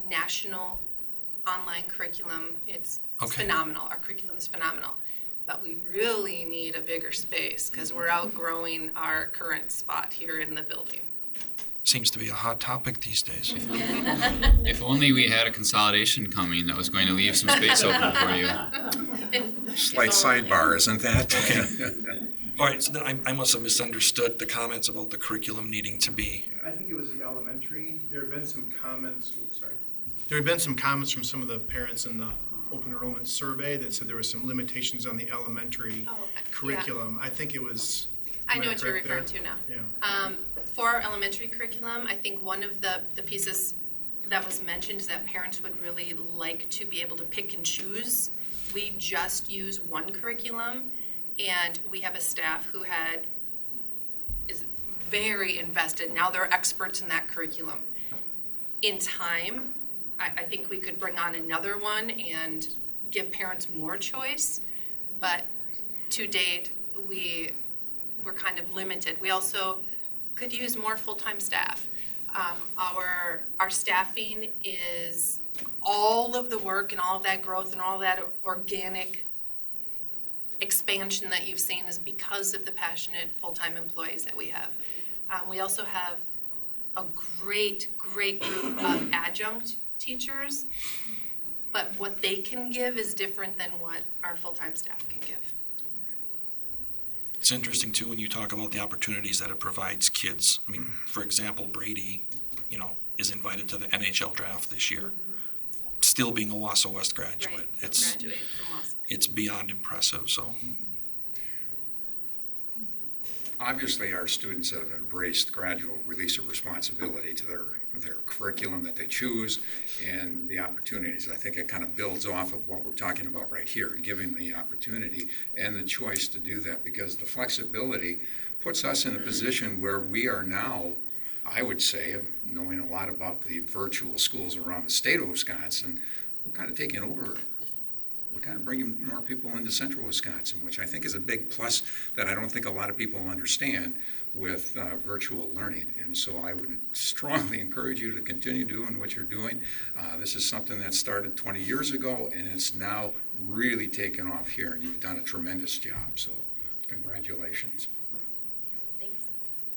national online curriculum. It's phenomenal. Our curriculum is phenomenal. But we really need a bigger space because we're outgrowing our current spot here in the building. Seems to be a hot topic these days. If only we had a consolidation coming that was going to leave some space open for you. Slight sidebar, isn't that? All right, so then I must have misunderstood the comments about the curriculum needing to be. I think it was the elementary. There have been some comments, There have been some comments from some of the parents in the open enrollment survey that said there were some limitations on the elementary curriculum. I think it was. I know what you're referring to now. Yeah. For our elementary curriculum, I think one of the pieces that was mentioned is that parents would really like to be able to pick and choose. We just use one curriculum, and we have a staff who is very invested. Now they're experts in that curriculum. In time, I think we could bring on another one and give parents more choice, but to date, we're kind of limited. We also could use more full-time staff. Our staffing is all of the work and all of that growth and all that organic expansion that you've seen is because of the passionate full-time employees that we have. We also have a great group of adjunct teachers, but what they can give is different than what our full-time staff can give. It's interesting too when you talk about the opportunities that it provides kids. I mean, for example, Brady, is invited to the NHL draft this year, still being a Wausau West graduate. Right, graduate from Wausau. It's beyond impressive. So. Obviously, our students have embraced gradual release of responsibility to their curriculum that they choose and the opportunities. I think it kind of builds off of what we're talking about right here, giving the opportunity and the choice to do that, because the flexibility puts us in a position where we are now, I would say, knowing a lot about the virtual schools around the state of Wisconsin, we're kind of taking over. We're kind of bringing more people into central Wisconsin, which I think is a big plus that I don't think a lot of people understand with virtual learning. And so I would strongly encourage you to continue doing what you're doing. This is something that started 20 years ago, and it's now really taken off here, and you've done a tremendous job. So congratulations. Thanks.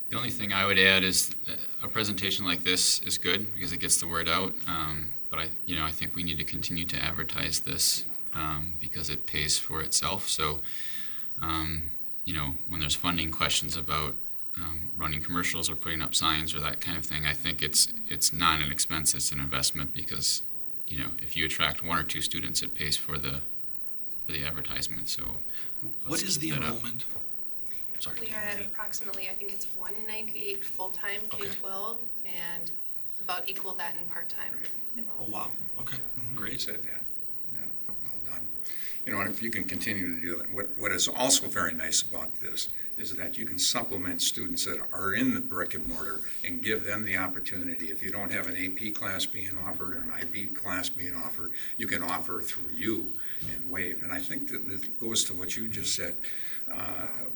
The only thing I would add is a presentation like this is good because it gets the word out. But I think we need to continue to advertise this because it pays for itself. So, when there's funding questions about running commercials or putting up signs or that kind of thing, I think it's not an expense, it's an investment because, if you attract one or two students, it pays for the advertisement. So, what is the enrollment? Sorry. We are at approximately, I think it's 198 full-time K-12 and about equal that in part-time enrollment. Oh, wow. Okay, great. Said that. Yeah, well done. And if you can continue to do that, what is also very nice about this is that you can supplement students that are in the brick and mortar and give them the opportunity. If you don't have an AP class being offered or an IB class being offered, you can offer through you and WAVE. And I think that this goes to what you just said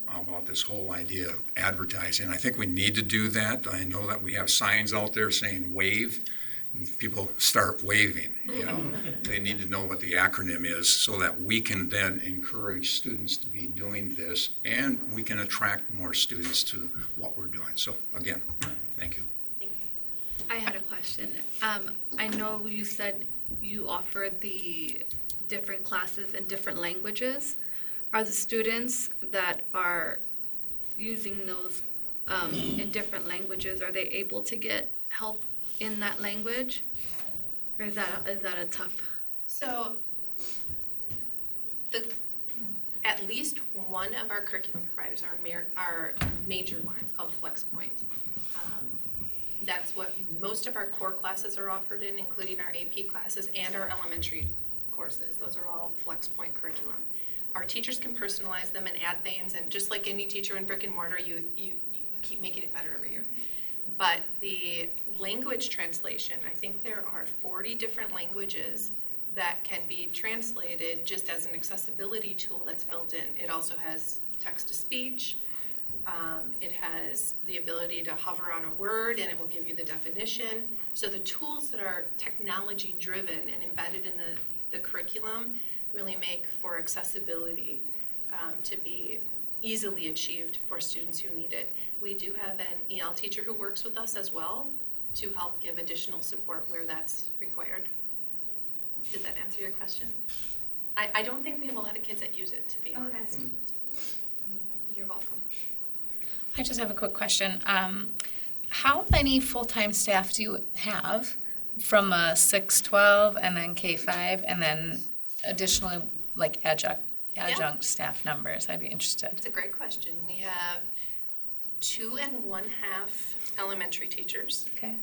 about this whole idea of advertising. I think we need to do that. I know that we have signs out there saying WAVE, people start waving, They need to know what the acronym is so that we can then encourage students to be doing this and we can attract more students to what we're doing. So again, thank you. I had a question. I know you said you offer the different classes in different languages. Are the students that are using those in different languages, are they able to get help in that language? Or is that a tough? So at least one of our curriculum providers, our major one, it's called FlexPoint. That's what most of our core classes are offered in, including our AP classes and our elementary courses. Those are all FlexPoint curriculum. Our teachers can personalize them and add things, and just like any teacher in brick and mortar, you keep making it better every year. But the language translation, I think there are 40 different languages that can be translated just as an accessibility tool that's built in. It also has text-to-speech. It has the ability to hover on a word and it will give you the definition. So the tools that are technology-driven and embedded in the curriculum really make for accessibility to be easily achieved for students who need it. We do have an EL teacher who works with us as well to help give additional support where that's required. Did that answer your question? I don't think we have a lot of kids that use it, to be honest. You're welcome. I just have a quick question. How many full-time staff do you have from 6-12 and then K-5 and then additionally like adjunct staff numbers? I'd be interested. It's a great question. We have 2 1/2 elementary teachers. Okay.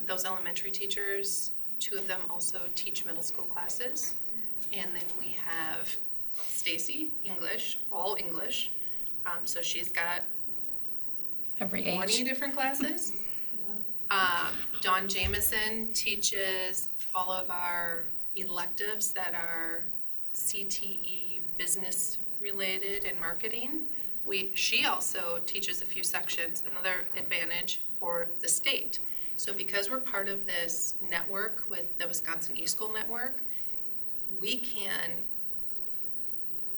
Those elementary teachers, 2 of them also teach middle school classes. And then we have Stacy, English, all English. So she's got Every 20 age. different classes. Dawn Jameson teaches all of our electives that are CTE business related and marketing. She also teaches a few sections, another advantage for the state. So because we're part of this network with the Wisconsin eSchool Network, we can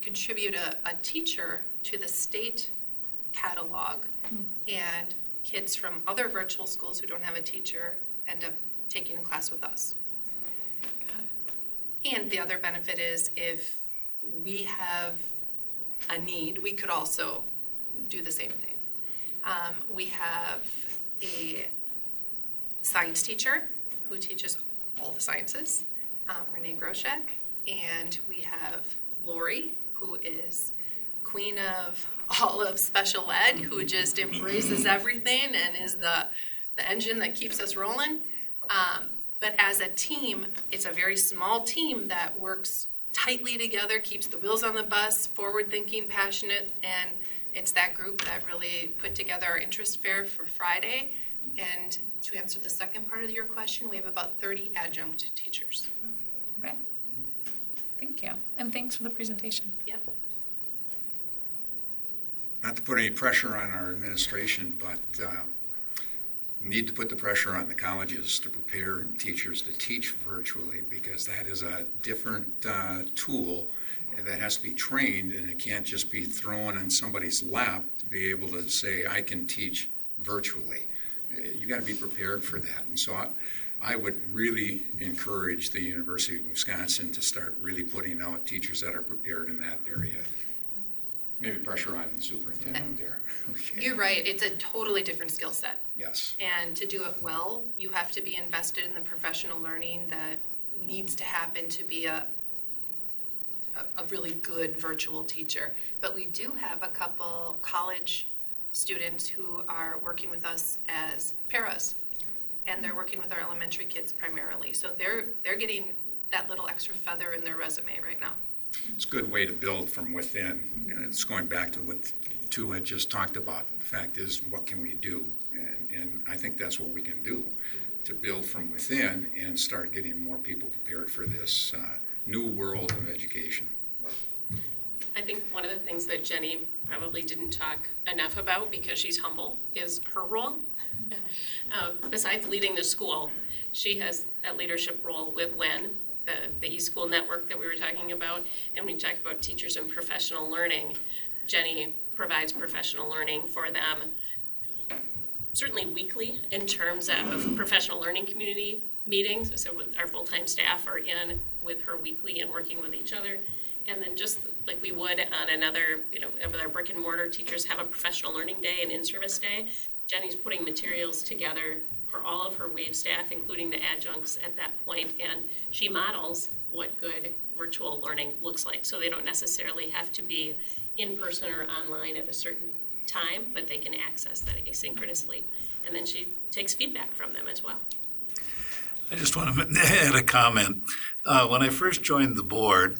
contribute a teacher to the state catalog, and kids from other virtual schools who don't have a teacher end up taking a class with us. And the other benefit is if we have a need, we could also do the same thing. We have a science teacher who teaches all the sciences, Renee Groshek, and we have Lori, who is queen of all of special ed, who just embraces everything and is the engine that keeps us rolling. But as a team, it's a very small team that works tightly together, keeps the wheels on the bus, forward-thinking, passionate, and it's that group that really put together our interest fair for Friday. And to answer the second part of your question, we have about 30 adjunct teachers. Okay. Thank you. And thanks for the presentation. Yep. Not to put any pressure on our administration, but need to put the pressure on the colleges to prepare teachers to teach virtually, because that is a different tool that has to be trained, and it can't just be thrown in somebody's lap to be able to say, I can teach virtually. You got to be prepared for that. And so I would really encourage the University of Wisconsin to start really putting out teachers that are prepared in that area. Maybe pressure on the superintendent there. Okay. You're right, it's a totally different skill set. Yes. And to do it well, you have to be invested in the professional learning that needs to happen to be a really good virtual teacher. But we do have a couple college students who are working with us as paras, and they're working with our elementary kids primarily. So they're getting that little extra feather in their resume right now. It's a good way to build from within. And it's going back to what Tu had just talked about. The fact is, what can we do? And I think that's what we can do, to build from within and start getting more people prepared for this new world of education. I think one of the things that Jenny probably didn't talk enough about because she's humble is her role. Besides leading the school, she has a leadership role with WEN, the e-school network that we were talking about. And when we talk about teachers and professional learning, Jenny provides professional learning for them, certainly weekly in terms of professional learning community meetings. So our full-time staff are in with her weekly and working with each other. And then just like we would on another, with our brick and mortar teachers have a professional learning day and in-service day, Jenny's putting materials together for all of her WAVE staff, including the adjuncts at that point, and she models what good virtual learning looks like. So they don't necessarily have to be in person or online at a certain time, but they can access that asynchronously. And then she takes feedback from them as well. I just want to add a comment. When I first joined the board,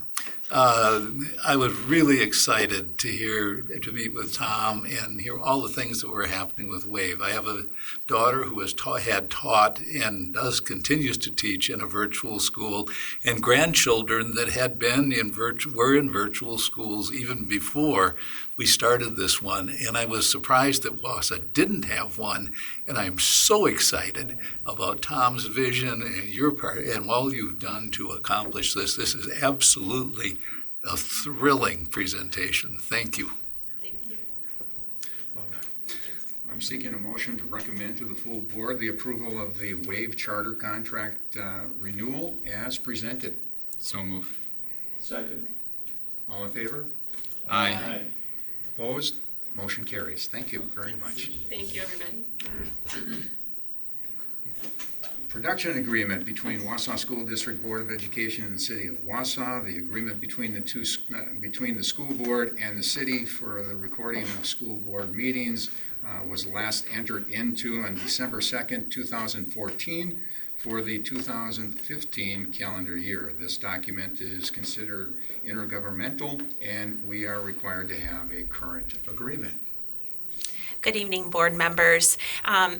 I was really excited to meet with Tom and hear all the things that were happening with WAVE. I have a daughter who had taught and continues to teach in a virtual school, and grandchildren that had been were in virtual schools even before we started this one. And I was surprised that Wausau didn't have one, and I'm so excited about Tom's vision and your part and all you've done to accomplish this. This is absolutely a thrilling presentation. Thank you. Thank you. Well done. I'm seeking a motion to recommend to the full board the approval of the WAVE charter contract renewal as presented. So moved. Second. All in favor? Aye. Opposed? Motion carries. Thank you very much. Thank you, everybody. Production agreement between Wausau School District Board of Education and the City of Wausau. The agreement between the school board and the city for the recording of school board meetings was last entered into on December 2nd, 2014 for the 2015 calendar year. This document is considered intergovernmental, and we are required to have a current agreement. Good evening, board members.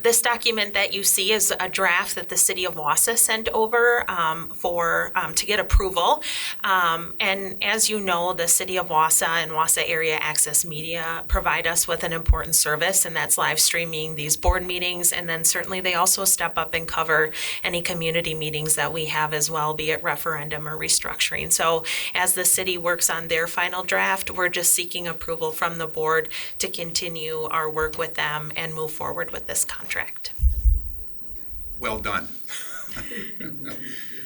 This document that you see is a draft that the City of Wausau sent over to get approval. And as you know, the City of Wausau and Wausau Area Access Media provide us with an important service, and that's live streaming these board meetings. And then certainly they also step up and cover any community meetings that we have as well, be it referendum or restructuring. So as the city works on their final draft, we're just seeking approval from the board to continue our work with them and move forward with this contract. Well done.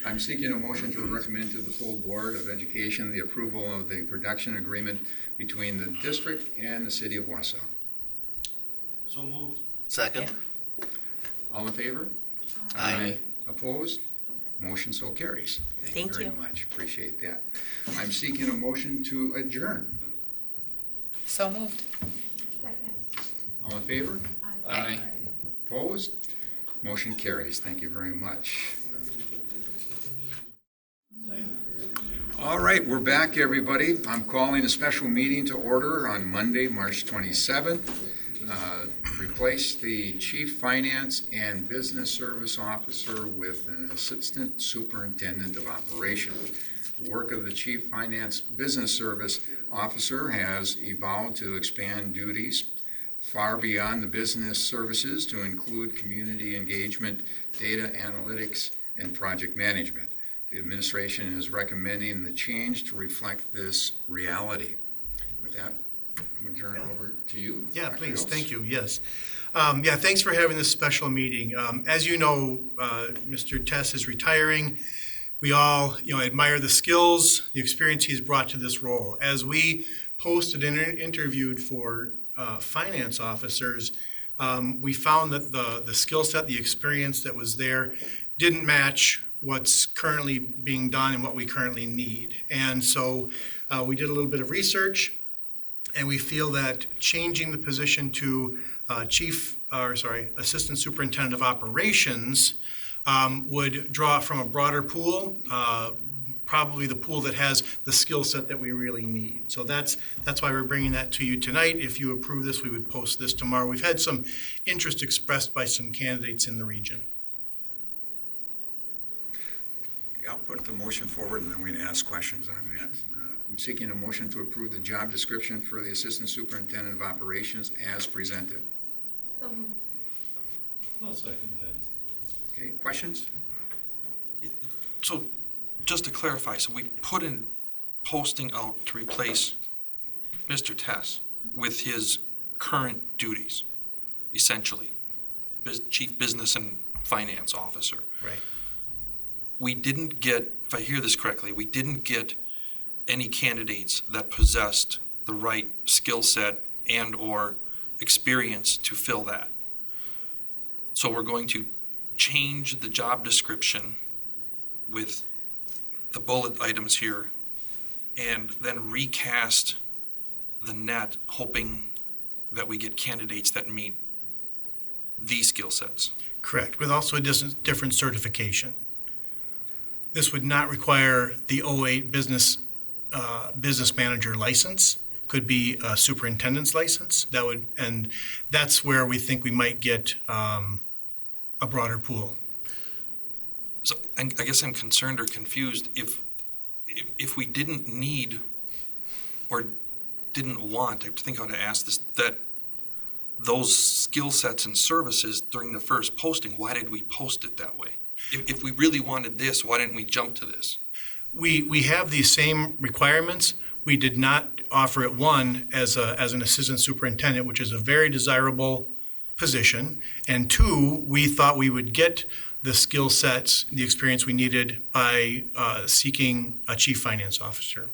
I'm seeking a motion to recommend to the full Board of Education the approval of the production agreement between the district and the City of Wausau. So moved. Second. All in favor? Aye. Opposed? Motion so carries. Thank you very much. Appreciate that. I'm seeking a motion to adjourn. So moved. All in favor? Aye. Opposed? Motion carries. Thank you very much. All right, we're back, everybody. I'm calling a special meeting to order on Monday, March 27th. Replace the Chief Finance and Business Service Officer with an Assistant Superintendent of Operations. The work of the Chief Finance Business Service Officer has evolved to expand duties far beyond the business services to include community engagement, data analytics, and project management. The administration is recommending the change to reflect this reality. With that, I'm going to turn it over to you. Yeah, Dr. please. Hills. Thank you. Yes. Thanks for having this special meeting. As you know, Mr. Tess is retiring. We all, admire the skills, the experience he's brought to this role. As we posted and interviewed for finance officers, we found that the skill set, the experience that was there didn't match what's currently being done and what we currently need. And so we did a little bit of research, and we feel that changing the position to Assistant Superintendent of Operations would draw from a broader pool, probably the pool that has the skill set that we really need. So that's why we're bringing that to you tonight. If you approve this, we would post this tomorrow. We've had some interest expressed by some candidates in the region. I'll put the motion forward and then we can ask questions on that. I'm seeking a motion to approve the job description for the Assistant Superintendent of Operations as presented. I'll second that. Okay, questions? So, just to clarify, so we put in posting out to replace Mr. Tess with his current duties, essentially, Chief Business and Finance Officer. Right. We didn't get, if I hear this correctly, we didn't get any candidates that possessed the right skill set and/or experience to fill that. So we're going to change the job description with the bullet items here and then recast the net, hoping that we get candidates that meet these skill sets. Correct, with also a different certification. This would not require the 08 business manager license. Could be a superintendent's license. And that's where we think we might get a broader pool. So I guess I'm concerned or confused if we didn't need or didn't want, I have to think how to ask this, that those skill sets and services during the first posting, why did we post it that way? If we really wanted this, why didn't we jump to this? We have these same requirements. We did not offer it, one, as an assistant superintendent, which is a very desirable position, and two, we thought we would get the skill sets, the experience we needed by seeking a chief finance officer.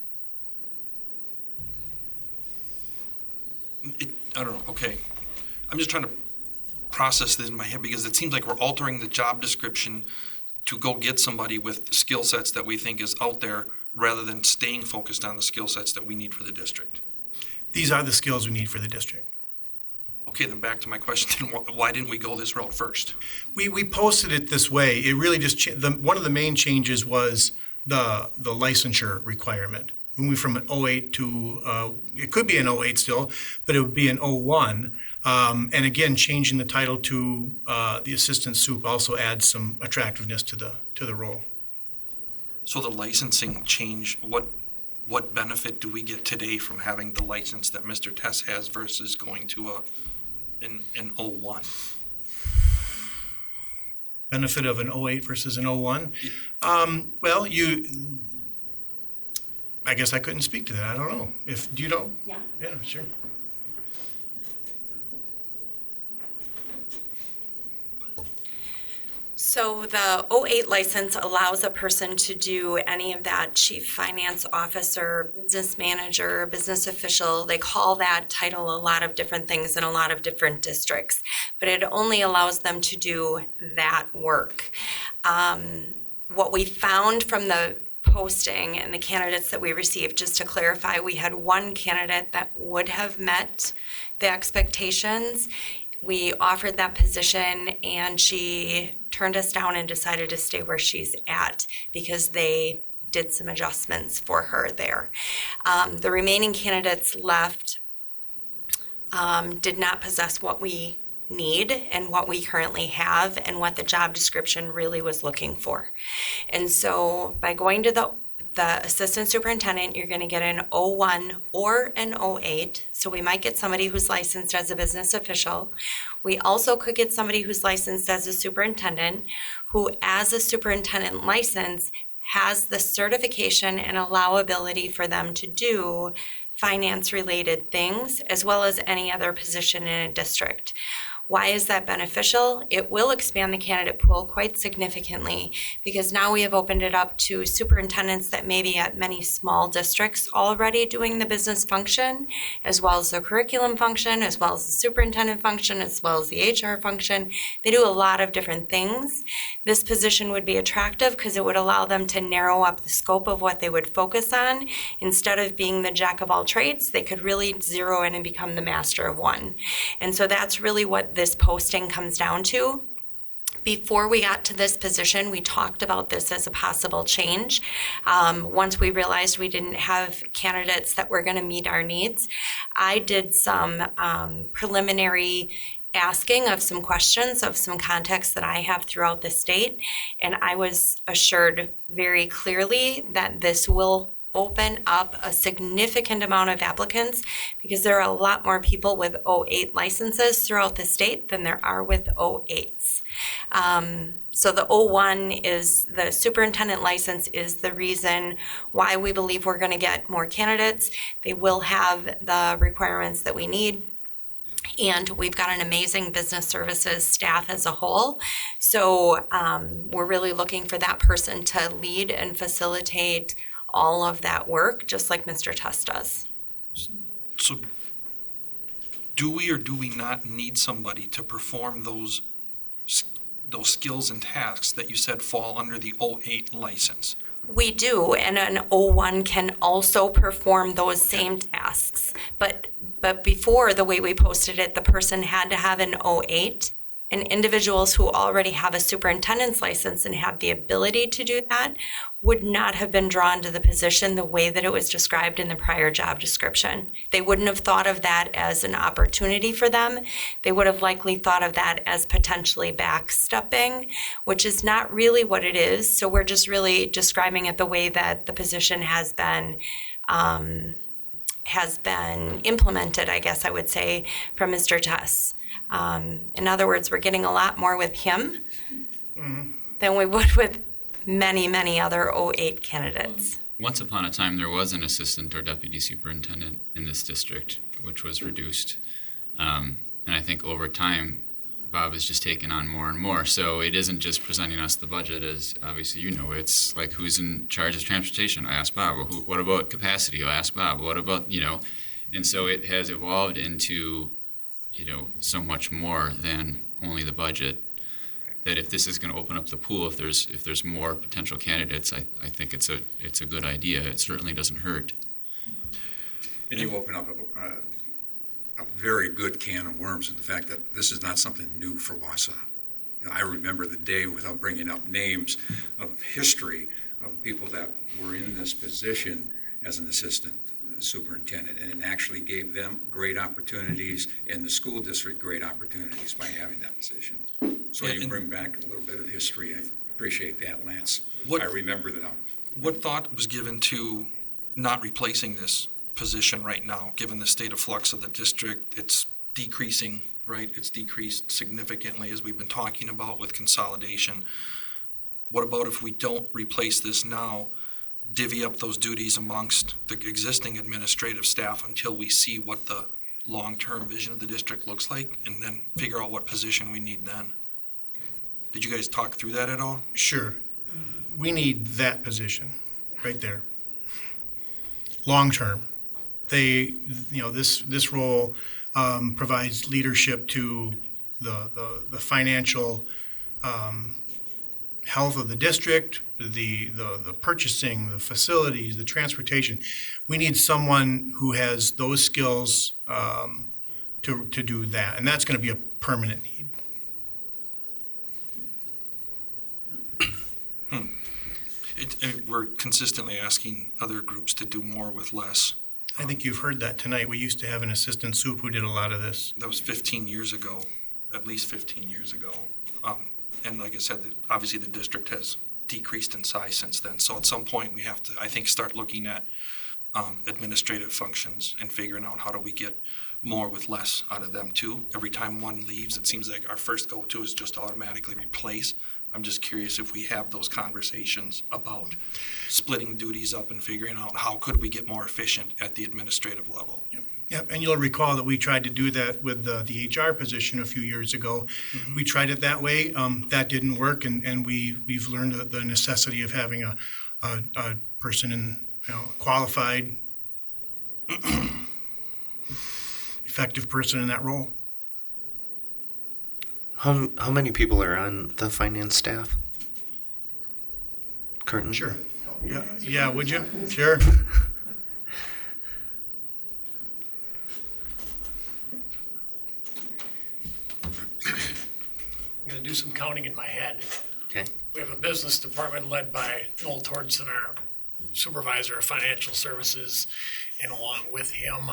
I don't know, okay. I'm just trying to process this in my head because it seems like we're altering the job description to go get somebody with skill sets that we think is out there rather than staying focused on the skill sets that we need for the district. These are the skills we need for the district. Okay, then back to my question, why didn't we go this route first? We posted it this way. It really just, one of the main changes was the licensure requirement. Moving from an 08 to, it could be an 08 still, but it would be an 01. And again, changing the title to the assistant soup also adds some attractiveness to the role. So the licensing change, what benefit do we get today from having the license that Mr. Tess has versus going to an 01? Benefit of an 08 versus an 01? Well, I guess I couldn't speak to that. I don't know. Do you know? Yeah. Yeah, sure. So the 08 license allows a person to do any of that chief finance officer, business manager, business official. They call that title a lot of different things in a lot of different districts, but it only allows them to do that work. What we found from the posting and the candidates that we received, just to clarify, we had one candidate that would have met the expectations. We offered that position and she turned us down and decided to stay where she's at because they did some adjustments for her there. The remaining candidates left did not possess what we need and what we currently have and what the job description really was looking for. And so by going to the assistant superintendent, you're going to get an 01 or an 08. So we might get somebody who's licensed as a business official. We also could get somebody who's licensed as a superintendent who, as a superintendent license, has the certification and allowability for them to do finance-related things as well as any other position in a district. Why is that beneficial? It will expand the candidate pool quite significantly because now we have opened it up to superintendents that may be at many small districts already doing the business function, as well as the curriculum function, as well as the superintendent function, as well as the HR function. They do a lot of different things. This position would be attractive because it would allow them to narrow up the scope of what they would focus on. Instead of being the jack of all trades, they could really zero in and become the master of one. And so that's really what this posting comes down to. Before we got to this position, we talked about this as a possible change. Once we realized we didn't have candidates that were going to meet our needs, I did some preliminary asking of some questions of some contacts that I have throughout the state, and I was assured very clearly that this will open up a significant amount of applicants because there are a lot more people with 08 licenses throughout the state than there are with 08s. So the 01 is the superintendent license is the reason why we believe we're going to get more candidates. They will have the requirements that we need. And we've got an amazing business services staff as a whole. So we're really looking for that person to lead and facilitate all of that work, just like Mr. Tuss does. So do we or do we not need somebody to perform those skills and tasks that you said fall under the 08 license? We do, and an 01 can also perform those same tasks. But before, the way we posted it, the person had to have an 08, and individuals who already have a superintendent's license and have the ability to do that would not have been drawn to the position the way that it was described in the prior job description. They wouldn't have thought of that as an opportunity for them. They would have likely thought of that as potentially backstepping, which is not really what it is. So we're just really describing it the way that the position has been implemented, I guess I would say, from Mr. Tuss. In other words, we're getting a lot more with him than we would with many, many other 08 candidates. Once upon a time, there was an assistant or deputy superintendent in this district, which was reduced. And I think over time, Bob has just taken on more and more. So it isn't just presenting us the budget, as obviously you know. It's like, who's in charge of transportation? I ask Bob. Well, what about capacity? I ask Bob. What about, and so it has evolved into, so much more than only the budget. That if this is going to open up the pool, if there's more potential candidates, I think it's a good idea. It certainly doesn't hurt. And you open up a very good can of worms in the fact that this is not something new for Wausau. I remember the day, without bringing up names, of history of people that were in this position as an assistant superintendent, and it actually gave them great opportunities and the school district great opportunities by having that position. So you bring back a little bit of history. I appreciate that, Lance. I remember them. What thought was given to not replacing this position right now, given the state of flux of the district? It's decreasing, right? It's decreased significantly, as we've been talking about with consolidation. What about if we don't replace this now, divvy up those duties amongst the existing administrative staff until we see what the long-term vision of the district looks like, and then figure out what position we need then? Did you guys talk through that at all? Sure. We need that position right there. Long-term. This role provides leadership to the financial health of the district, the purchasing, the facilities, the transportation. We need someone who has those skills to do that, and that's going to be a permanent need. We're consistently asking other groups to do more with less. I think you've heard that tonight. We used to have an assistant soup who did a lot of this. That was 15 years ago, at least 15 years ago. And like I said, obviously the district has decreased in size since then. So at some point we have to, I think, start looking at administrative functions and figuring out how do we get more with less out of them too. Every time one leaves, it seems like our first go-to is just to automatically replace. I'm just curious if we have those conversations about splitting duties up and figuring out how could we get more efficient at the administrative level. Yep, and you'll recall that we tried to do that with the HR position a few years ago. Mm-hmm. We tried it that way. That didn't work, and we've learned the necessity of having a person in qualified, effective person in that role. How many people are on the finance staff currently? Sure. Yeah, would you? Sure. I'm going to do some counting in my head. Okay. We have a business department led by Noel Tortson, our supervisor of financial services, and along with him,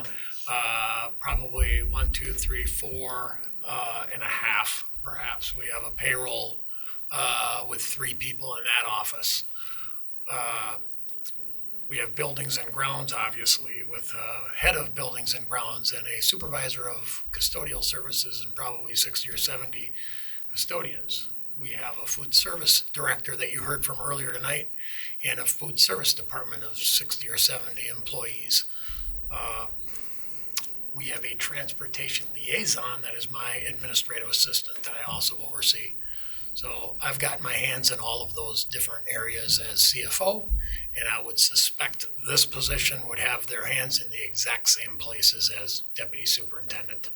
probably 1, 2, 3, 4 and a half, perhaps. We have a payroll with 3 people in that office. We have buildings and grounds, obviously, with a head of buildings and grounds and a supervisor of custodial services and probably 60 or 70 custodians. We have a food service director that you heard from earlier tonight and a food service department of 60 or 70 employees. We have a transportation liaison that is my administrative assistant that I also oversee. So I've got my hands in all of those different areas as CFO, and I would suspect this position would have their hands in the exact same places as deputy superintendent.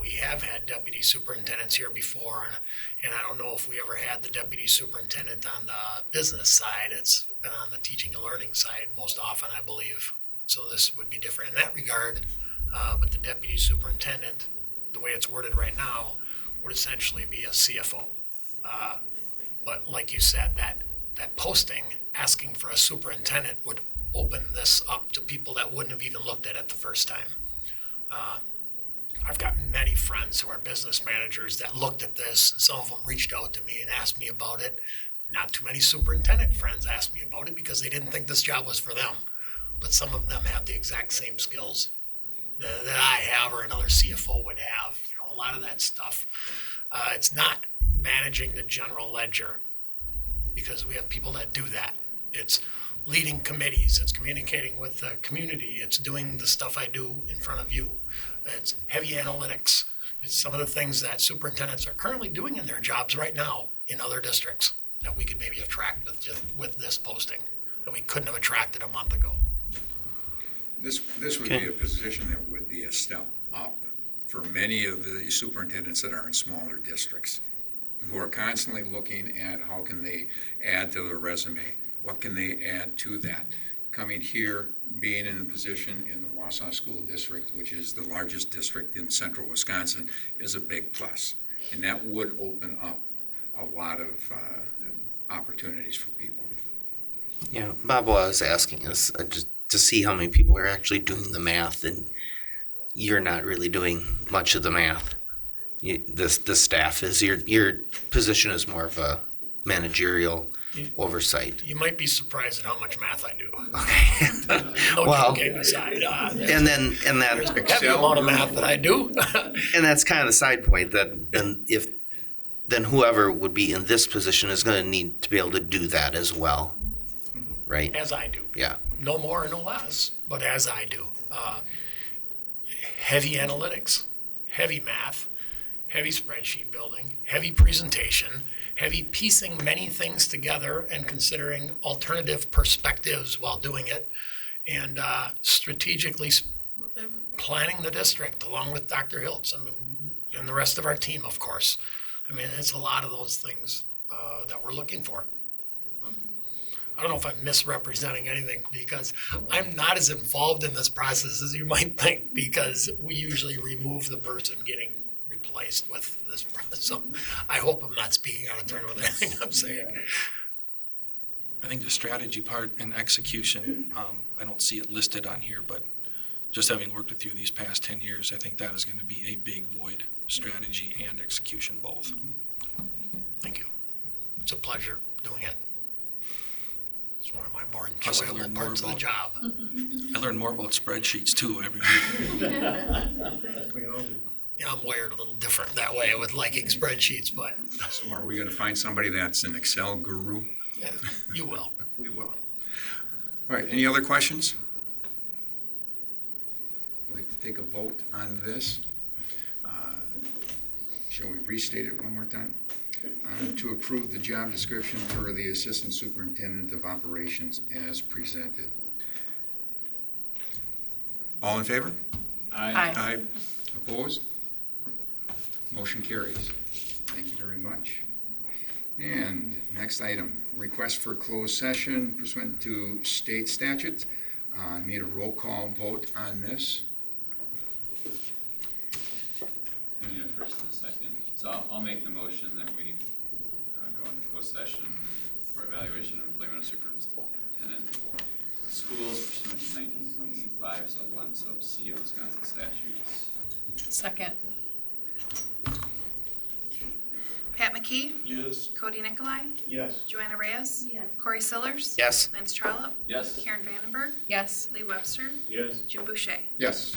We have had deputy superintendents here before, and I don't know if we ever had the deputy superintendent on the business side. It's been on the teaching and learning side most often, I believe. So this would be different in that regard. But the deputy superintendent, the way it's worded right now, would essentially be a CFO. But like you said, that posting asking for a superintendent would open this up to people that wouldn't have even looked at it the first time. I've got many friends who are business managers that looked at this, and some of them reached out to me and asked me about it. Not too many superintendent friends asked me about it because they didn't think this job was for them. But some of them have the exact same skills that I have or another CFO would have. You know, a lot of that stuff. It's not managing the general ledger, because we have people that do that. It's leading committees, it's communicating with the community, it's doing the stuff I do in front of you. It's heavy analytics. It's some of the things that superintendents are currently doing in their jobs right now in other districts that we could maybe attract with this posting that we couldn't have attracted a month ago. This would be a position that would be a step up for many of the superintendents that are in smaller districts, who are constantly looking at how can they add to their resume, what can they add to that. Coming here, being in a position in the Wausau School District, which is the largest district in central Wisconsin, is a big plus. And that would open up a lot of opportunities for people. Yeah, Bob, what I was asking is just to see how many people are actually doing the math, and you're not really doing much of the math. The staff is, your position is more of a managerial oversight. You might be surprised at how much math I do. Okay. No Well, joking aside. and that there's a heavy amount of math that I do. and that's kind of the side point that then whoever would be in this position is going to need to be able to do that as well, right? As I do. Yeah. No more or no less, but as I do. Heavy analytics, heavy math, heavy spreadsheet building, heavy presentation, heavy piecing many things together and considering alternative perspectives while doing it, and strategically planning the district along with Dr. Hiltz and the rest of our team, of course. I mean, it's a lot of those things that we're looking for. I don't know if I'm misrepresenting anything, because I'm not as involved in this process as you might think, because we usually remove the person getting replaced with this process. So I hope I'm not speaking out of turn with anything I'm saying. I think the strategy part and execution, I don't see it listed on here, but just having worked with you these past 10 years, I think that is going to be a big void, strategy and execution both. Thank you. It's a pleasure doing it. It's one of my more Plus, I enjoyable learned more parts of the about- job. I learn more about spreadsheets too every week. We all do. Yeah, I'm wired a little different that way with liking spreadsheets, but So are we going to find somebody that's an Excel guru? yeah, you will. We will. All right, any other questions? I'd like to take a vote on this. Shall we restate it one more time? To approve the job description for the Assistant Superintendent of Operations as presented. All in favor? Aye. Aye. Opposed? Motion carries. Thank you very much. And next item, request for closed session pursuant to state statute. Need a roll call vote on this. We need a first and a second. So I'll make the motion that we go into closed session for evaluation of employment of superintendent of schools pursuant to 19.85 sub 1 sub C of Wisconsin statutes. Second. Pat McKee, Yes. Cody Nicolai, Yes. Joanna Reyes, Corey Sillers, Yes. Lance Trollope, Yes. Karen Vandenberg, Yes. Lee Webster, Yes. Jim Boucher. Yes.